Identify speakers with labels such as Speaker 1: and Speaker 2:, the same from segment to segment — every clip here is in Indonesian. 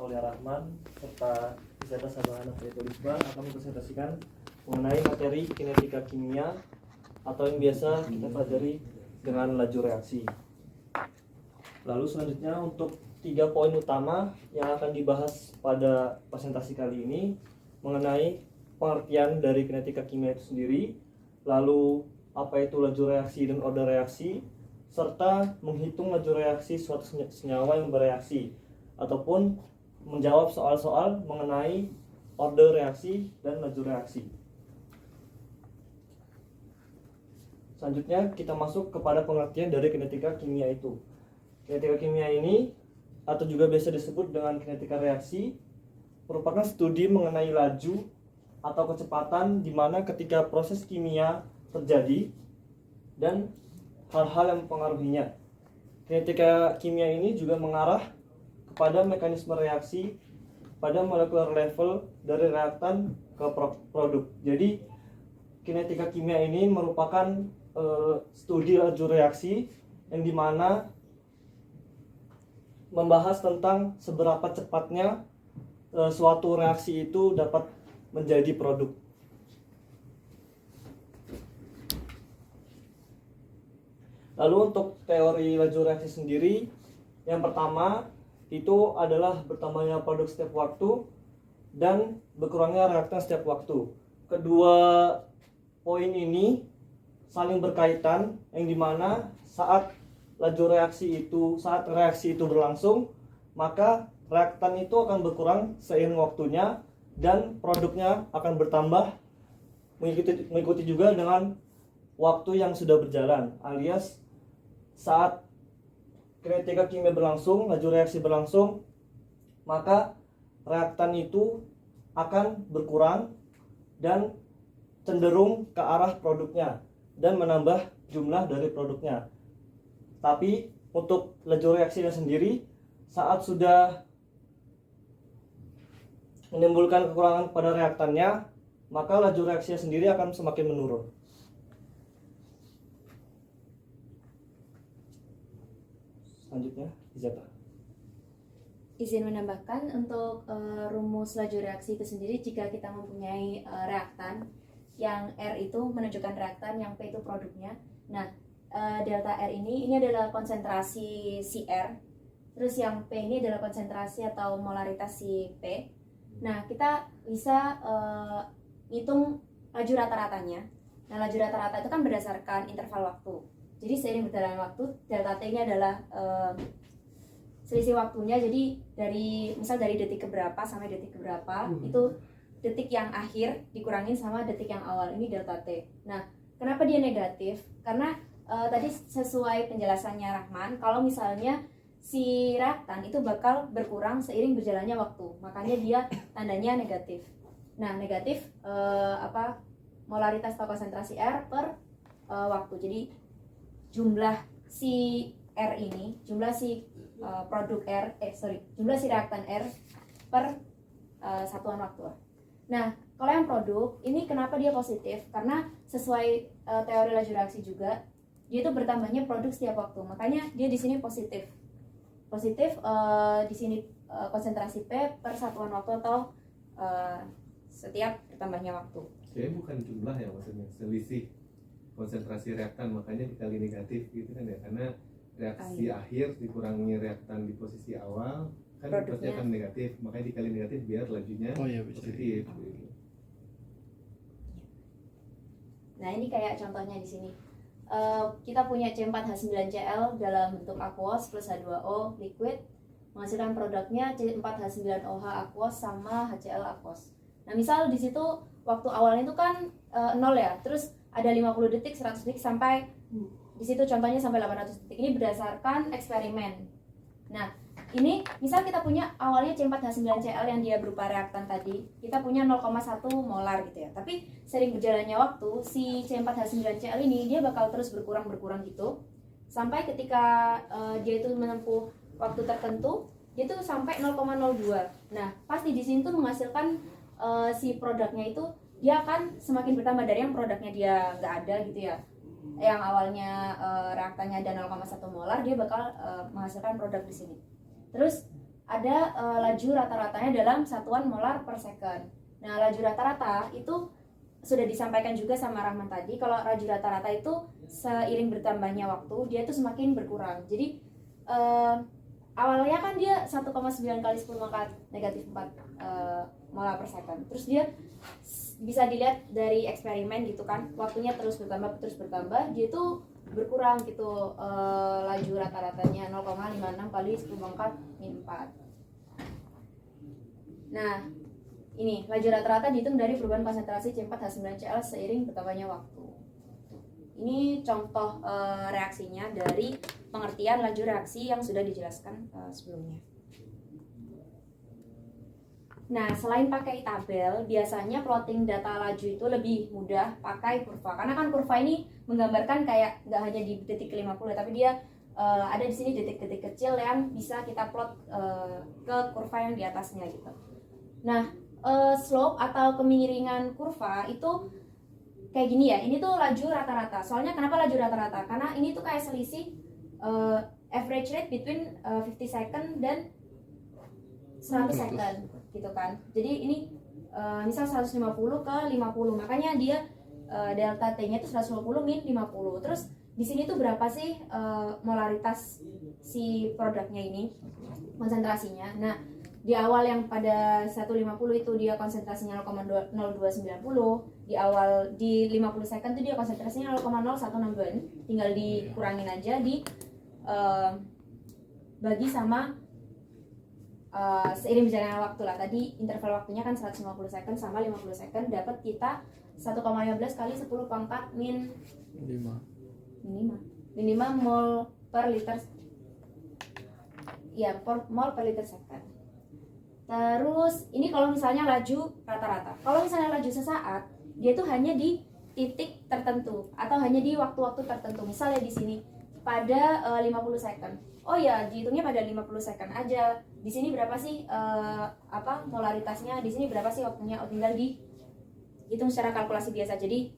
Speaker 1: Aulia Rahman serta Izzata Sabahana Faitulisba akan mempresentasikan mengenai materi kinetika kimia atau yang biasa kita pelajari dengan laju reaksi. Lalu selanjutnya untuk 3 poin utama yang akan dibahas pada presentasi kali ini mengenai pengertian dari kinetika kimia itu sendiri, lalu apa itu laju reaksi dan order reaksi, serta menghitung laju reaksi suatu senyawa yang bereaksi, ataupun menjawab soal-soal mengenai order reaksi dan laju reaksi. Selanjutnya kita masuk kepada pengertian dari kinetika kimia itu. Kinetika kimia ini atau juga biasa disebut dengan kinetika reaksi merupakan studi mengenai laju atau kecepatan di mana ketika proses kimia terjadi dan hal-hal yang mempengaruhinya. Kinetika kimia ini juga mengarah kepada mekanisme reaksi pada molekular level dari reaktan ke produk. Jadi kinetika kimia ini merupakan studi laju reaksi yang dimana membahas tentang seberapa cepatnya suatu reaksi itu dapat menjadi produk. Lalu untuk teori laju reaksi sendiri, yang pertama itu adalah bertambahnya produk setiap waktu dan berkurangnya reaktan setiap waktu. Kedua poin ini saling berkaitan, yang dimana saat reaksi itu berlangsung, maka reaktan itu akan berkurang seiring waktunya dan produknya akan bertambah mengikuti juga dengan waktu yang sudah berjalan, alias saat kinetika kimia berlangsung, laju reaksi berlangsung, maka reaktan itu akan berkurang dan cenderung ke arah produknya dan menambah jumlah dari produknya. Tapi untuk laju reaksinya sendiri, saat sudah menimbulkan kekurangan pada reaktannya, maka laju reaksinya sendiri akan semakin menurun. Selanjutnya, Izzata.
Speaker 2: Izin menambahkan untuk rumus laju reaksi itu sendiri, jika kita mempunyai reaktan yang R itu menunjukkan reaktan, yang P itu produknya. Nah, delta R ini adalah konsentrasi si R, terus yang P ini adalah konsentrasi atau molaritas si P. Nah, kita bisa hitung laju rata-ratanya. Nah, laju rata-rata itu kan berdasarkan interval waktu. Jadi seiring berjalannya waktu, delta T ini adalah selisih waktunya. Jadi misal dari detik keberapa sampai detik keberapa, itu detik yang akhir dikurangin sama detik yang awal, ini delta T. Nah, kenapa dia negatif? Karena tadi sesuai penjelasannya Rahman, kalau misalnya si reaktan itu bakal berkurang seiring berjalannya waktu, makanya dia tandanya negatif. Nah, negatif molaritas atau konsentrasi R per waktu. Jadi jumlah si R ini, jumlah si jumlah si reaktan R per satuan waktu. Nah, kalau yang produk ini kenapa dia positif? Karena sesuai teori laju reaksi juga, dia itu bertambahnya produk setiap waktu. Makanya dia di sini positif. Di sini konsentrasi P per satuan waktu atau setiap bertambahnya waktu.
Speaker 3: Jadi bukan jumlah ya, maksudnya selisih konsentrasi reaktan, makanya dikali negatif gitu kan ya, karena reaksi akhir dikurangi reaktan di posisi awal kan pasti akan negatif, makanya dikali negatif biar lajunya positif gitu.
Speaker 2: Nah, ini kayak contohnya di sini. Kita punya C4H9Cl dalam bentuk aqueous plus H2O liquid, menghasilkan produknya C4H9OH aqueous sama HCl aqueous. Nah, misal di situ waktu awalnya itu kan 0 ya, terus ada 50 detik, 100 detik, sampai di situ contohnya sampai 800 detik. Ini berdasarkan eksperimen. Nah, ini misal kita punya awalnya C4H9Cl yang dia berupa reaktan tadi, kita punya 0,1 molar gitu ya. Tapi sering berjalannya waktu, si C4H9Cl ini dia bakal terus berkurang gitu, sampai ketika dia itu menempuh waktu tertentu, dia tuh sampai 0,02. Nah, pasti di sini tuh menghasilkan si produknya itu dia akan semakin bertambah dari yang produknya dia nggak ada gitu ya. Yang awalnya reaktannya ada 0,1 molar, dia bakal menghasilkan produk di sini. Terus ada laju rata-ratanya dalam satuan molar per second. Nah, laju rata-rata itu sudah disampaikan juga sama Rahman tadi, kalau laju rata-rata itu seiring bertambahnya waktu dia itu semakin berkurang. Jadi awalnya kan dia 1,9 kali 10 pangkat negatif 4 molar per second. Terus dia bisa dilihat dari eksperimen gitu kan, waktunya terus bertambah, dia tuh berkurang gitu, laju rata-ratanya 0,56 kali 10 pangkat min 4. Nah, ini laju rata-rata dihitung dari perubahan konsentrasi C4H9Cl seiring bertambahnya waktu. Ini contoh reaksinya dari pengertian laju reaksi yang sudah dijelaskan sebelumnya. Nah, selain pakai tabel, biasanya plotting data laju itu lebih mudah pakai kurva. Karena kan kurva ini menggambarkan kayak nggak hanya di detik ke-50, tapi dia ada di sini detik-detik kecil yang bisa kita plot ke kurva yang di atasnya gitu. Nah, slope atau kemiringan kurva itu kayak gini ya. Ini tuh laju rata-rata. Soalnya kenapa laju rata-rata? Karena ini tuh kayak selisih average rate between 50 second dan 100 second gitu kan. Jadi ini misal 150 ke 50, makanya dia delta T-nya itu 150 min 50. Terus di sini tuh berapa sih molaritas si produknya ini, konsentrasinya. Nah, di awal yang pada 150 itu dia konsentrasinya 0,0290, di awal di 50 second itu dia konsentrasinya 0,0162, tinggal dikurangin aja di bagi sama seiring berjalannya waktu lah. Tadi interval waktunya kan 150 second sama 50 second, dapat kita 1,15 kali 10 pangkat min 5 mol per liter, ya mol per liter second. Terus ini kalau misalnya laju rata-rata. Kalau misalnya laju sesaat, dia tuh hanya di titik tertentu atau hanya di waktu-waktu tertentu. Misalnya di sini pada 50 second. Oh ya, dihitungnya pada 50 second aja. Di sini berapa sih molaritasnya? Di sini berapa sih waktunya? Oh, tinggal dihitung secara kalkulasi biasa. Jadi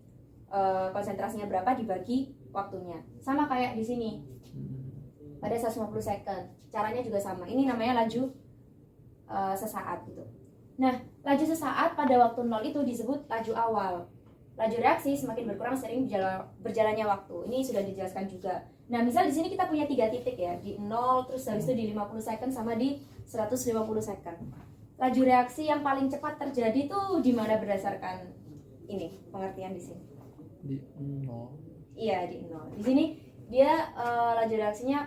Speaker 2: konsentrasinya berapa dibagi waktunya. Sama kayak di sini. Pada 150 second. Caranya juga sama. Ini namanya laju sesaat gitu. Nah, laju sesaat pada waktu 0 itu disebut laju awal. Laju reaksi semakin berkurang sering berjalannya waktu. Ini sudah dijelaskan juga. Nah, misal di sini kita punya 3 titik ya, di 0, terus habis itu di 50 second sama di 150 second. Laju reaksi yang paling cepat terjadi tuh di mana berdasarkan ini pengertian di sini?
Speaker 1: Di 0.
Speaker 2: Iya, di 0. Di sini dia laju reaksinya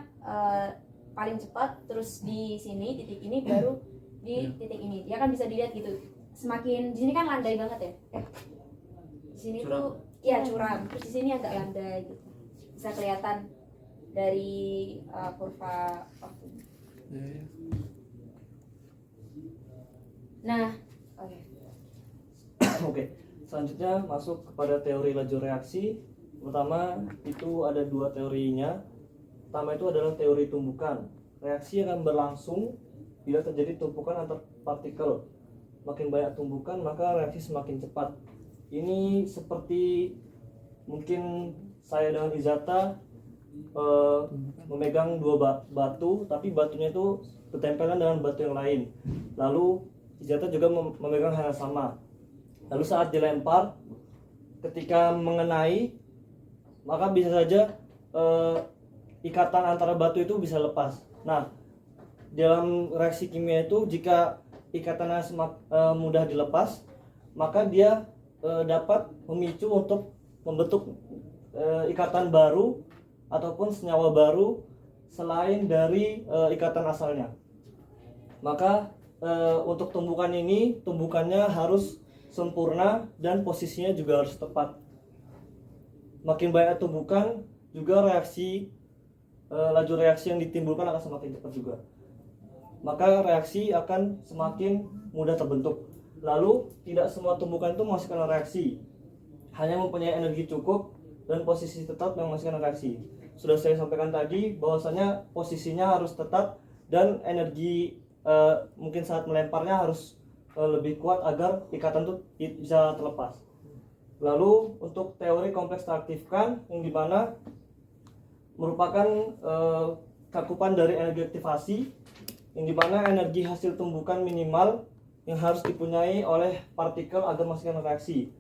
Speaker 2: paling cepat, terus di sini titik ini baru di titik ini. Dia kan bisa dilihat gitu. Semakin di sini kan landai banget ya. Di sini
Speaker 1: Curam.
Speaker 2: tuh ya curam. Terus di sini agak landai gitu. Bisa kelihatan dari kurva waktu. Nah,
Speaker 1: Oke. Selanjutnya masuk kepada teori laju reaksi. Pertama itu ada 2 teorinya. Pertama itu adalah teori tumbukan. Reaksi akan berlangsung bila terjadi tumpukan antar partikel. Makin banyak tumbukan maka reaksi semakin cepat. Ini seperti mungkin saya dengan Izata memegang 2 batu, tapi batunya itu bertempelan dengan batu yang lain. Lalu Izata juga memegang hal yang sama. Lalu saat dilempar, ketika mengenai, maka bisa saja ikatan antara batu itu bisa lepas. Nah, dalam reaksi kimia itu jika ikatannya mudah dilepas, maka dia dapat memicu untuk membentuk ikatan baru ataupun senyawa baru selain dari ikatan asalnya. Maka untuk tumbukannya harus sempurna dan posisinya juga harus tepat. Makin banyak tumbukan juga laju reaksi yang ditimbulkan akan semakin cepat juga. Maka reaksi akan semakin mudah terbentuk. Lalu tidak semua tumbukan itu menghasilkan reaksi, hanya mempunyai energi cukup dan posisi tetap yang menghasilkan reaksi. Sudah saya sampaikan tadi bahwasanya posisinya harus tetap dan energi mungkin saat melemparnya harus lebih kuat agar ikatan itu bisa terlepas. Lalu untuk teori kompleks teraktifkan yang dimana merupakan cakupan dari energi aktivasi yang dimana energi hasil tumbukan minimal yang harus dipunyai oleh partikel agar menghasilkan reaksi.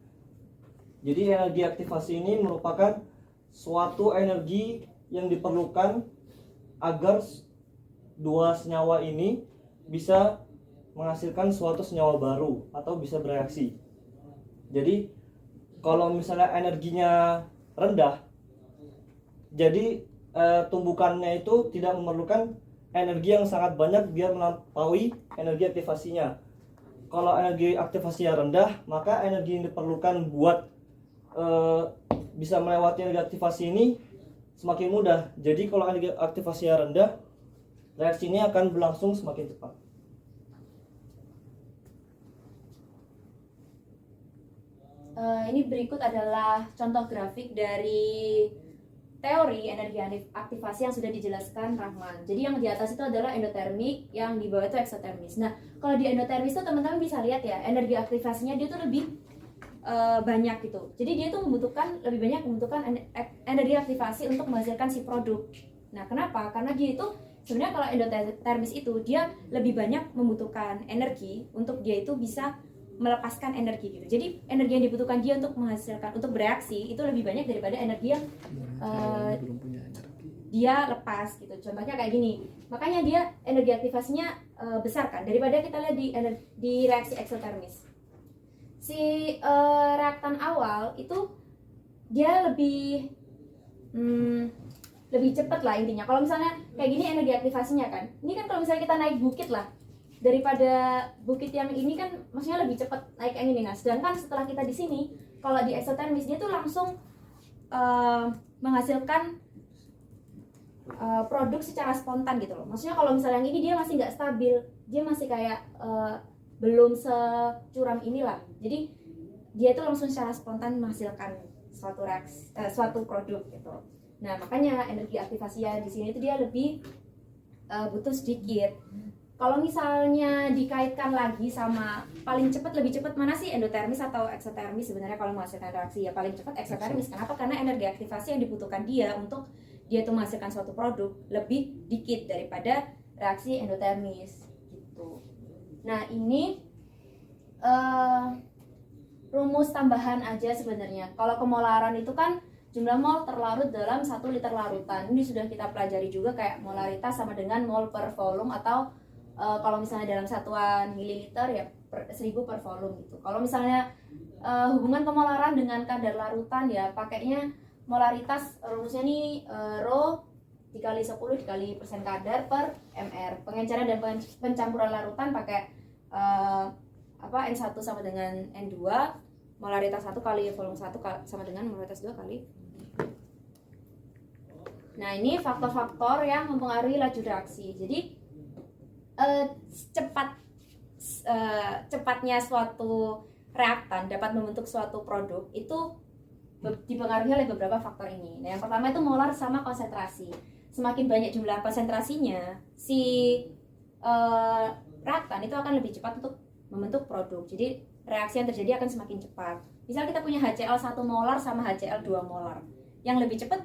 Speaker 1: Jadi energi aktivasi ini merupakan suatu energi yang diperlukan agar dua senyawa ini bisa menghasilkan suatu senyawa baru atau bisa bereaksi. Jadi kalau misalnya energinya rendah, jadi tumbukannya itu tidak memerlukan energi yang sangat banyak biar melampaui energi aktivasinya. Kalau energi aktivasinya rendah, maka energi yang diperlukan buat bisa melewati energi aktivasi ini semakin mudah. Jadi kalau energi aktivasinya rendah, reaksi ini akan berlangsung semakin cepat.
Speaker 2: Ini berikut adalah contoh grafik dari teori energi aktivasi yang sudah dijelaskan Rahman. Jadi yang di atas itu adalah endotermik, yang di bawah itu eksotermis. Nah, kalau di endotermis itu teman-teman bisa lihat ya, energi aktivasinya dia tuh lebih banyak gitu. Jadi dia tuh lebih banyak membutuhkan energi aktivasi untuk menghasilkan si produk. Nah, kenapa? Karena dia itu sebenarnya kalau endotermis itu dia lebih banyak membutuhkan energi untuk dia itu bisa melepaskan energi gitu. Jadi energi yang dibutuhkan dia untuk menghasilkan, untuk bereaksi itu lebih banyak daripada energi yang dia lepas gitu. Contohnya kayak gini. Makanya dia energi aktivasinya besar kan daripada kita lihat di reaksi eksotermis. Si reaktan awal itu dia lebih cepat lah intinya. Kalau misalnya kayak gini energi aktivasinya kan. Ini kan kalau misalnya kita naik bukit lah, daripada bukit yang ini kan maksudnya lebih cepat naik yang ini. Nah, sedangkan setelah kita di sini, kalau di eksotermis dia tuh langsung menghasilkan produk secara spontan gitu loh. Maksudnya kalau misalnya yang ini dia masih nggak stabil, dia masih kayak belum securam inilah. Jadi dia itu langsung secara spontan menghasilkan suatu produk gitu. Nah, makanya energi aktivasinya di sini itu dia lebih butuh sedikit. Kalau misalnya dikaitkan lagi sama paling cepat, lebih cepat mana sih, endotermis atau eksotermis? Sebenarnya kalau menghasilkan reaksi ya paling cepat eksotermis. Kenapa? Karena energi aktivasi yang dibutuhkan dia untuk dia itu menghasilkan suatu produk lebih dikit daripada reaksi endotermis gitu. Nah, ini rumus tambahan aja sebenarnya. Kalau kemolaran itu kan jumlah mol terlarut dalam 1 liter larutan. Ini sudah kita pelajari juga, kayak molaritas sama dengan mol per volume, atau kalau misalnya dalam satuan mililiter ya 1000 per volume gitu. Kalau misalnya hubungan kemolaran dengan kadar larutan ya pakainya molaritas, rumusnya nih rho dikali 10 dikali persen kadar per mr. Pengenceran dan pencampuran larutan pakai N1 sama dengan N2, molaritas 1 kali volume 1 sama dengan molaritas 2 kali. Nah, ini faktor-faktor yang mempengaruhi laju reaksi. Jadi cepatnya suatu reaktan dapat membentuk suatu produk itu dipengaruhi oleh beberapa faktor ini. Nah, yang pertama itu molar sama konsentrasi. Semakin banyak jumlah konsentrasinya, si reaktan itu akan lebih cepat untuk membentuk produk. Jadi reaksi yang terjadi akan semakin cepat. Misal kita punya HCl 1 molar sama HCl 2 molar. Yang lebih cepat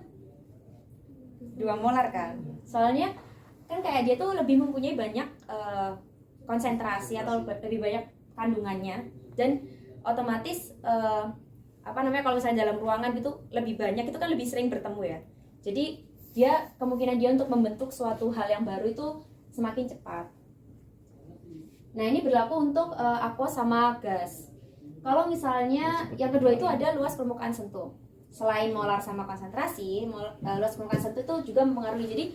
Speaker 2: 2 molar kan? Soalnya kan kayak dia tuh lebih mempunyai banyak konsentrasi atau lebih banyak kandungannya, dan otomatis kalau misalnya dalam ruangan gitu lebih banyak, itu kan lebih sering bertemu ya. Jadi kemungkinan dia untuk membentuk suatu hal yang baru itu semakin cepat. Nah, ini berlaku untuk aqua sama gas. Kalau misalnya yang kedua itu ada luas permukaan sentuh. Selain molar sama konsentrasi, luas permukaan sentuh itu juga mempengaruhi. Jadi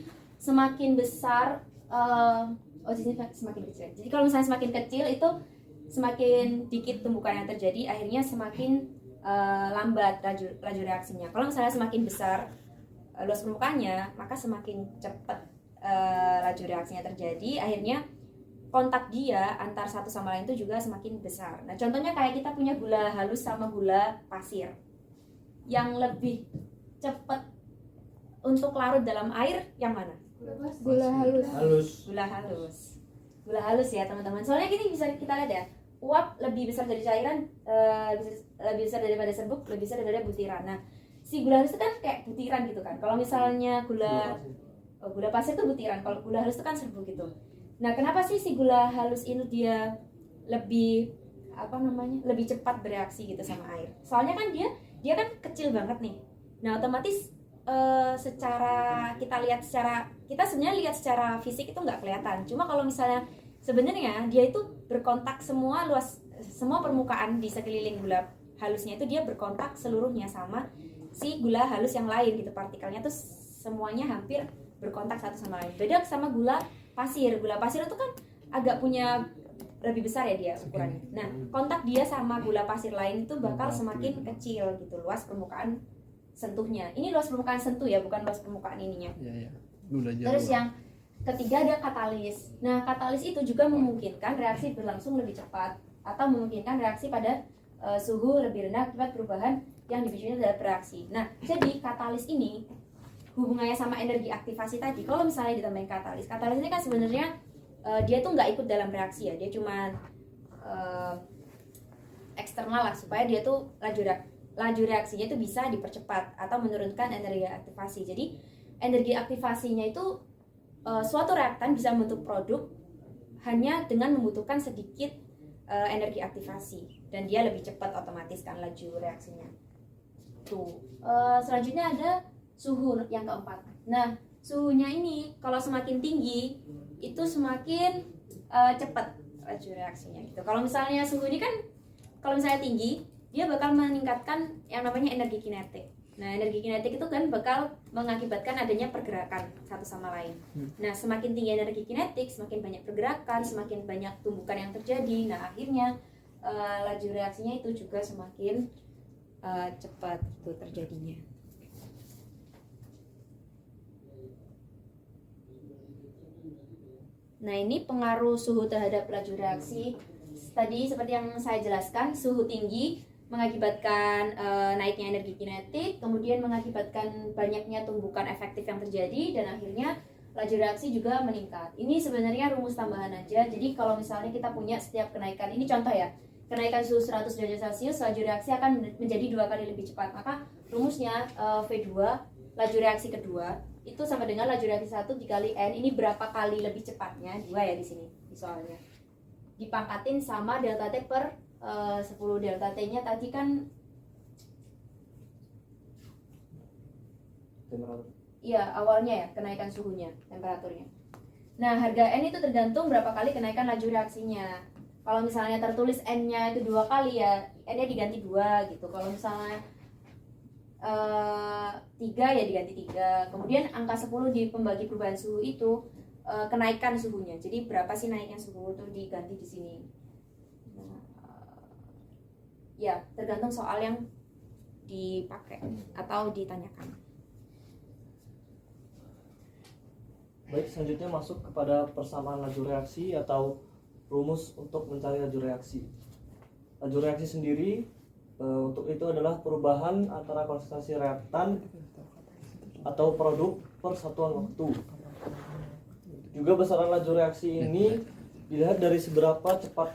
Speaker 2: semakin besar, di sini semakin kecil. Jadi kalau misalnya semakin kecil itu semakin dikit tumbukan yang terjadi, akhirnya semakin lambat laju reaksinya. Kalau misalnya semakin besar luas permukaannya, maka semakin cepat laju reaksinya terjadi, akhirnya kontak dia antar satu sama lain itu juga semakin besar. Nah, contohnya kayak kita punya gula halus sama gula pasir. Yang lebih cepat untuk larut dalam air yang mana?
Speaker 4: Gula halus.
Speaker 2: Gula halus ya teman-teman. Soalnya gini bisa kita lihat ya, uap lebih besar dari cairan, lebih besar daripada serbuk, lebih besar daripada butiran. Nah, si gula halus itu kan kayak butiran gitu kan. Kalau misalnya gula pasir itu butiran, kalau gula halus itu kan serbuk gitu. Nah, kenapa sih si gula halus ini dia lebih lebih cepat bereaksi gitu sama air? Soalnya kan dia kan kecil banget nih. Nah, otomatis secara kita sebenarnya lihat secara fisik itu nggak kelihatan. Cuma kalau misalnya sebenarnya dia itu berkontak semua permukaan di sekeliling gula halusnya itu dia berkontak seluruhnya sama si gula halus yang lain gitu. Partikelnya tuh semuanya hampir berkontak satu sama lain. Beda sama gula pasir. Gula pasir itu kan agak punya lebih besar ya dia ukurannya. Nah, kontak dia sama gula pasir lain itu bakal semakin kecil gitu, luas permukaan sentuhnya. Ini luas permukaan sentuh ya, bukan luas permukaan ininya.
Speaker 4: Iya. Gula Jawa.
Speaker 2: Terus yang ketiga ada katalis. Nah, katalis itu juga memungkinkan reaksi berlangsung lebih cepat atau memungkinkan reaksi pada suhu lebih rendah akibat perubahan yang dipicunya dalam reaksi. Nah, jadi katalis ini hubungannya sama energi aktivasi tadi. Kalau misalnya ditambahin katalis ini kan sebenarnya dia tuh nggak ikut dalam reaksi ya, dia cuma eksternal lah supaya dia tuh laju reaksinya itu bisa dipercepat atau menurunkan energi aktivasi. Jadi energi aktivasinya itu suatu reaktan bisa membentuk produk hanya dengan membutuhkan sedikit energi aktivasi dan dia lebih cepat otomatis kan laju reaksinya. Tuh. Selanjutnya ada suhu yang keempat. Nah, suhunya ini kalau semakin tinggi itu semakin cepat laju reaksinya gitu. Kalau misalnya suhu ini kan kalau misalnya tinggi, dia bakal meningkatkan yang namanya energi kinetik. Nah, energi kinetik itu kan bakal mengakibatkan adanya pergerakan satu sama lain. Nah, semakin tinggi energi kinetik, semakin banyak pergerakan, semakin banyak tumbukan yang terjadi. Nah, akhirnya laju reaksinya itu juga semakin cepat itu terjadinya. Nah, ini pengaruh suhu terhadap laju reaksi. Tadi seperti yang saya jelaskan, suhu tinggi mengakibatkan naiknya energi kinetik, kemudian mengakibatkan banyaknya tumbukan efektif yang terjadi, dan akhirnya laju reaksi juga meningkat. Ini sebenarnya rumus tambahan aja. Jadi kalau misalnya kita punya setiap kenaikan, ini contoh ya, kenaikan suhu 100 derajat Celcius, laju reaksi akan menjadi 2 kali lebih cepat. Maka rumusnya V2, laju reaksi kedua, itu sama dengan laju reaksi 1 dikali N. Ini berapa kali lebih cepatnya? 2 ya di sini, di soalnya. Dipangkatin sama delta T per 10 delta T-nya tadi kan
Speaker 1: temperatur.
Speaker 2: Iya, awalnya ya kenaikan suhunya, temperaturnya. Nah, harga N itu tergantung berapa kali kenaikan laju reaksinya. Kalau misalnya tertulis N-nya itu 2 kali ya, N-nya diganti 2 gitu. Kalau misalnya 3 ya diganti 3. Kemudian angka 10 di pembagi perubahan suhu itu kenaikan suhunya. Jadi berapa sih naiknya suhu itu diganti di sini. Ya, tergantung soal yang dipakai atau ditanyakan.
Speaker 1: Baik, selanjutnya masuk kepada persamaan laju reaksi atau rumus untuk mencari laju reaksi. Laju reaksi sendiri untuk itu adalah perubahan antara konsentrasi reaktan atau produk per satuan waktu. Juga besaran laju reaksi ini dilihat dari seberapa cepat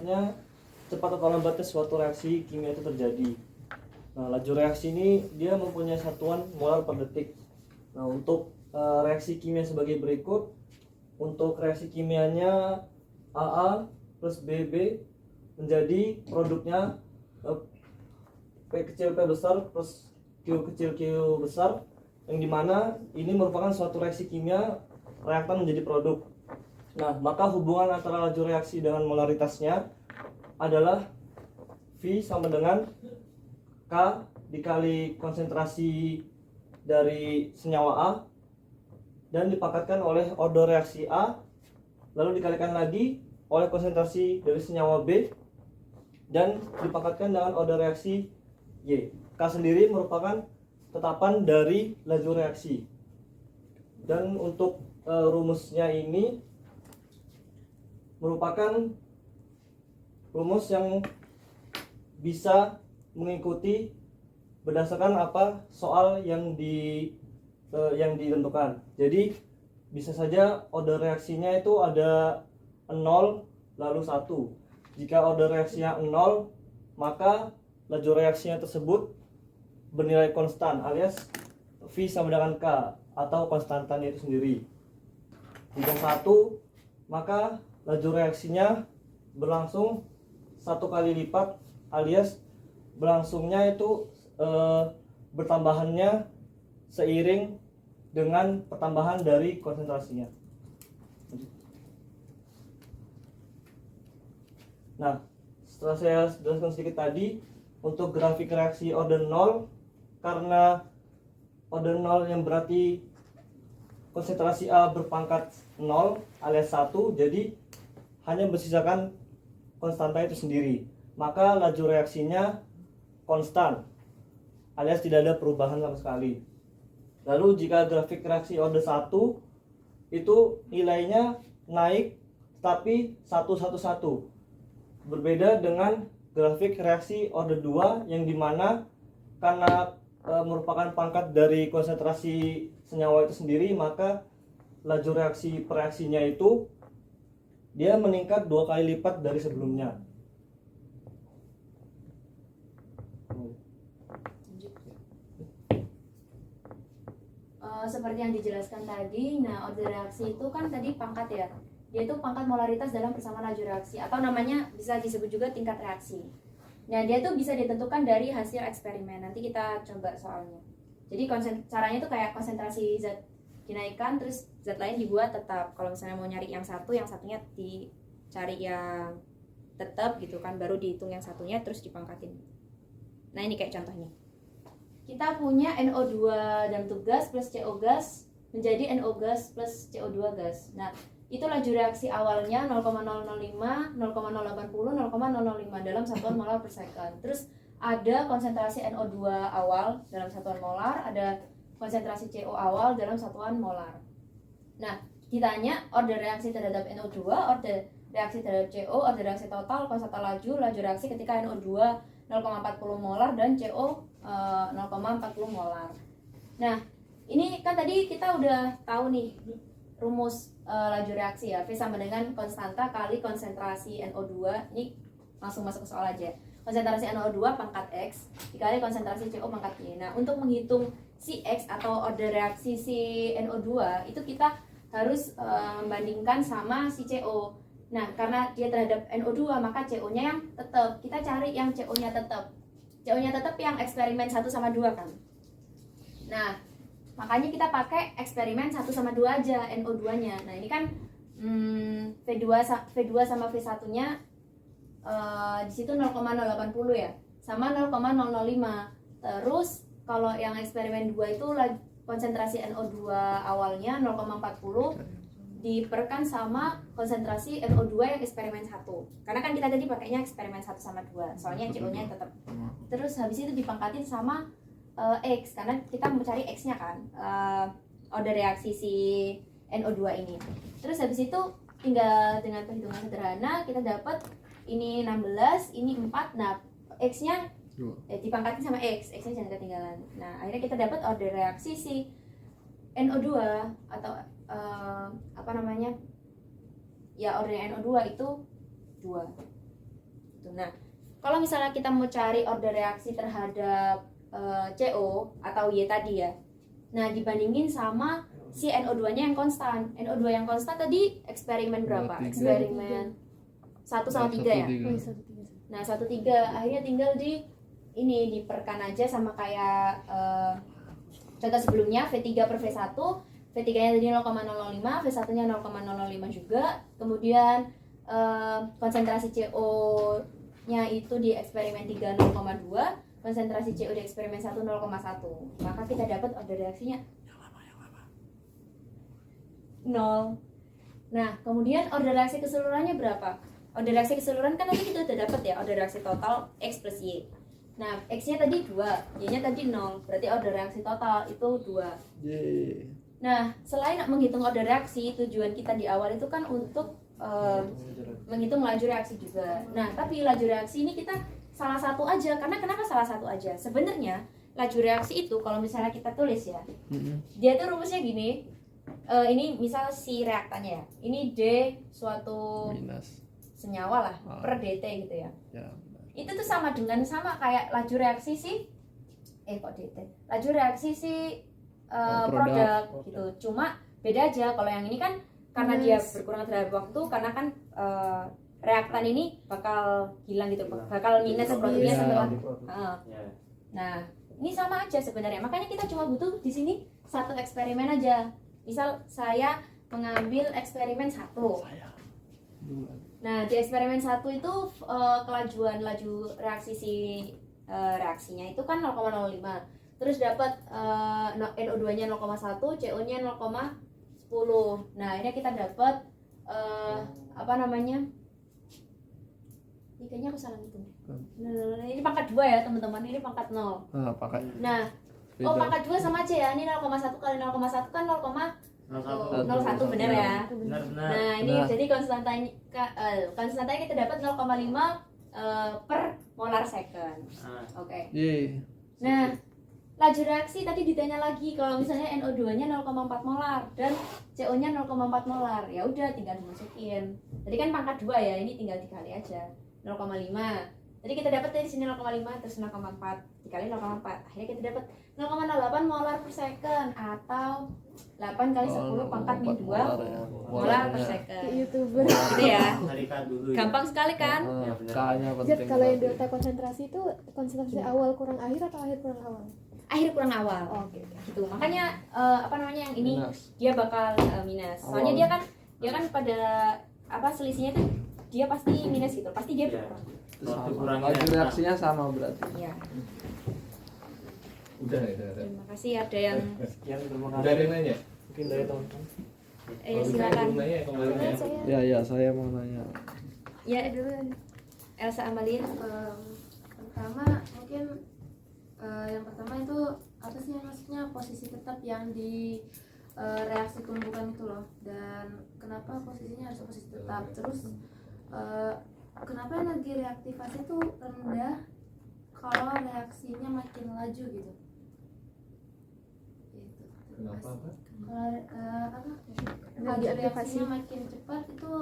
Speaker 1: atau lambatnya suatu reaksi kimia itu terjadi. Nah, laju reaksi ini dia mempunyai satuan molar per detik. Nah, untuk reaksi kimia sebagai berikut. Untuk reaksi kimianya AA plus BB menjadi produknya P kecil P besar plus Q kecil Q besar, yang dimana ini merupakan suatu reaksi kimia reaktan menjadi produk. Nah, maka hubungan antara laju reaksi dengan molaritasnya adalah V sama dengan K dikali konsentrasi dari senyawa A dan dipangkatkan oleh order reaksi A, lalu dikalikan lagi oleh konsentrasi dari senyawa B dan dipangkatkan dengan order reaksi Y. K sendiri merupakan tetapan dari laju reaksi. Dan untuk rumusnya ini merupakan rumus yang bisa mengikuti berdasarkan apa soal yang ditentukan. Jadi bisa saja order reaksinya itu ada 0 lalu 1. Jika order reaksinya 0, maka laju reaksinya tersebut bernilai konstan alias V sama dengan K atau konstantannya itu sendiri. Jika 1, maka laju reaksinya berlangsung 1 kali lipat, alias berlangsungnya itu bertambahannya seiring dengan pertambahan dari konsentrasinya. Nah, setelah saya jelaskan sedikit tadi, untuk grafik reaksi order 0, karena order 0 yang berarti konsentrasi A berpangkat 0 alias 1, jadi hanya bersisakan konstanta itu sendiri. Maka laju reaksinya konstan alias tidak ada perubahan sama sekali. Lalu jika grafik reaksi order 1 itu nilainya naik tapi 111. Berbeda dengan grafik reaksi order 2 yang dimana karena merupakan pangkat dari konsentrasi senyawa itu sendiri, maka laju reaksi pereaksinya itu dia meningkat 2 kali lipat dari sebelumnya.
Speaker 2: Seperti yang dijelaskan tadi, nah order reaksi itu kan tadi pangkat ya, dia itu pangkat molaritas dalam persamaan laju reaksi, atau namanya bisa disebut juga tingkat reaksi. Nah dia tuh bisa ditentukan dari hasil eksperimen. Nanti kita coba soalnya. Jadi caranya tuh kayak konsentrasi zat dinaikkan, terus zat lain dibuat tetap. Kalau misalnya mau nyari yang satu, yang satunya dicari yang tetap gitu kan, baru dihitung yang satunya terus dipangkatin. Nah ini kayak contohnya. Kita punya NO2 dalam gas plus CO gas menjadi NO gas plus CO2 gas. Nah, itu laju reaksi awalnya 0,005, 0,080, 0,005 dalam satuan molar per second. Terus ada konsentrasi NO2 awal dalam satuan molar, ada konsentrasi CO awal dalam satuan molar. Nah, ditanya order reaksi terhadap NO2, order reaksi terhadap CO, order reaksi total, konstanta laju reaksi ketika NO2 0,40 molar dan CO 0,40 molar. Nah, ini kan tadi kita udah tahu nih rumus laju reaksi ya, V sama dengan konstanta kali konsentrasi NO2. Ini langsung masuk ke soal aja. Konsentrasi NO2 pangkat X dikali konsentrasi CO pangkat Y. Nah, untuk menghitung si X atau order reaksi si NO2 itu kita harus membandingkan sama si CO. Nah, karena dia terhadap NO2 maka CO-nya yang tetap. Kita cari yang CO-nya tetap. CO-nya tetap yang eksperimen 1 sama 2 kan. Nah, makanya kita pakai eksperimen 1 sama 2 aja NO2-nya. Nah, ini kan V2 sama V1-nya di situ 0,080 ya. Sama 0,005. Terus kalau yang eksperimen 2 itu konsentrasi NO2 awalnya 0,40 diperkan sama konsentrasi NO2 yang eksperimen 1. Karena kan kita tadi pakainya eksperimen 1 sama 2. Soalnya CO-nya tetap. Terus habis itu dipangkatin sama X, karena kita mau cari X-nya kan, order reaksi si NO2 ini. Terus habis itu tinggal dengan perhitungan sederhana kita dapat ini 16, ini 4. Nah, X-nya dipangkatin sama X-nya jangan ketinggalan. Nah, akhirnya kita dapat order reaksi si NO2 atau apa namanya? Ya, order NO2 itu 2. Gitu. Nah, kalau misalnya kita mau cari order reaksi terhadap CO atau Y tadi ya. Nah, dibandingin sama si NO2-nya yang konstan. NO2 yang konstan tadi eksperimen berapa? Eksperimen 1 sama 3 ya? Nah, 1, 3. Akhirnya tinggal diperkan aja sama kayak contoh sebelumnya V3 per V1. V3-nya tadi 0,005, V1-nya 0,005 juga. Kemudian konsentrasi CO-nya itu di eksperimen 3 0,2, konsentrasi CO di eksperimen 1 0,1. Maka kita dapat order reaksinya 0. Nah, kemudian order reaksi keseluruhannya berapa? Order reaksi keseluruhan kan tadi kita udah dapat ya, order reaksi total X plus Y. Nah, X-nya tadi 2, Y-nya tadi 0. Berarti order reaksi total itu 2. Nah, selain menghitung order reaksi, tujuan kita di awal itu kan untuk menghitung laju reaksi juga. Nah, tapi laju reaksi ini kita salah satu aja. Karena kenapa salah satu aja? Sebenarnya laju reaksi itu kalau misalnya kita tulis ya, dia tuh rumusnya gini. Ini misal si reaktannya ya. Ini D suatu senyawa lah per dt gitu ya. Itu tuh sama kayak laju reaksi si laju reaksi si produk gitu. Cuma beda aja. Kalau yang ini kan karena dia
Speaker 4: Minus.
Speaker 2: berkurang terhadap waktu, karena kan reaktan ini bakal hilang gitu, bakal minus produknya
Speaker 4: Iya.
Speaker 2: setelah.
Speaker 1: Ya.
Speaker 2: Nah, ini sama aja sebenarnya. Makanya kita cuma butuh di sini satu eksperimen aja. Misal saya mengambil eksperimen 1. Nah, di eksperimen 1 itu kelajuan laju reaksi reaksinya itu kan 0,05. Terus dapat NO2-nya 0,1, CO-nya 0,10. Nah, ini kita dapat apa namanya? Ini kayaknya aku salah hitung. Ini pangkat 2 ya, teman-teman. Ini pangkat 0.
Speaker 5: Pakai
Speaker 2: Nah, pangkat 2 sama aja ya. Ini 0,1 kali 0,1 kan 0,01 bener ya.
Speaker 1: Benar.
Speaker 2: Nah, ini
Speaker 5: Nah.
Speaker 2: jadi konstantanya kita dapat 0,5 per molar second. Oke.
Speaker 5: Ye.
Speaker 2: Nah, laju reaksi tadi ditanya lagi kalau misalnya NO2-nya 0,4 molar dan CO-nya 0,4 molar. Ya udah tinggal dimasukin. Tadi kan pangkat 2 ya, ini tinggal dikali aja. 0,5. Tadi kita dapat dari sini 0,5 terus 0,4 dikali 0,4. Akhirnya kita dapat 0,08 molar per second atau 8 kali 10 pangkat min 2 molar per second.
Speaker 4: YouTuber.
Speaker 2: Gitu ya.
Speaker 1: Tarikan dulu.
Speaker 2: Gampang sekali kan?
Speaker 5: K-nya
Speaker 4: Jadi
Speaker 5: penting.
Speaker 4: kalau yang delta konsentrasi itu konsentrasi awal kurang akhir atau akhir kurang awal?
Speaker 2: Akhir kurang awal.
Speaker 4: Oh, oke.
Speaker 2: Gitu. Makanya apa namanya yang ini
Speaker 5: Minus.
Speaker 2: dia bakal minus. Soalnya dia kan pada apa selisihnya tuh dia pasti minus gitu. Pasti dia berkurang.
Speaker 5: Sama. Laju reaksinya sama berarti.
Speaker 2: Iya.
Speaker 3: Udah ya, udah.
Speaker 2: Terima kasih ada yang
Speaker 1: Sekian terima
Speaker 3: Udah ada yang
Speaker 1: kasih.
Speaker 3: nanya?
Speaker 1: Mungkin dari teman-teman.
Speaker 3: Kalau bisa
Speaker 2: silakan.
Speaker 3: belum nanya kemarin ya.
Speaker 5: Ya ya, saya mau nanya.
Speaker 2: Ya Elsa Amalin.
Speaker 6: Pertama mungkin yang pertama itu apa sih maksudnya posisi tetap yang di reaksi tumbukan itu loh, dan kenapa posisinya harus posisi tetap, terus kenapa energi reaktivasi itu rendah kalau reaksinya makin laju gitu. Gitu.
Speaker 3: Kenapa apa?
Speaker 6: Kalau apa
Speaker 4: Energi
Speaker 6: laju
Speaker 4: aktivasi.
Speaker 6: reaksinya makin cepat itu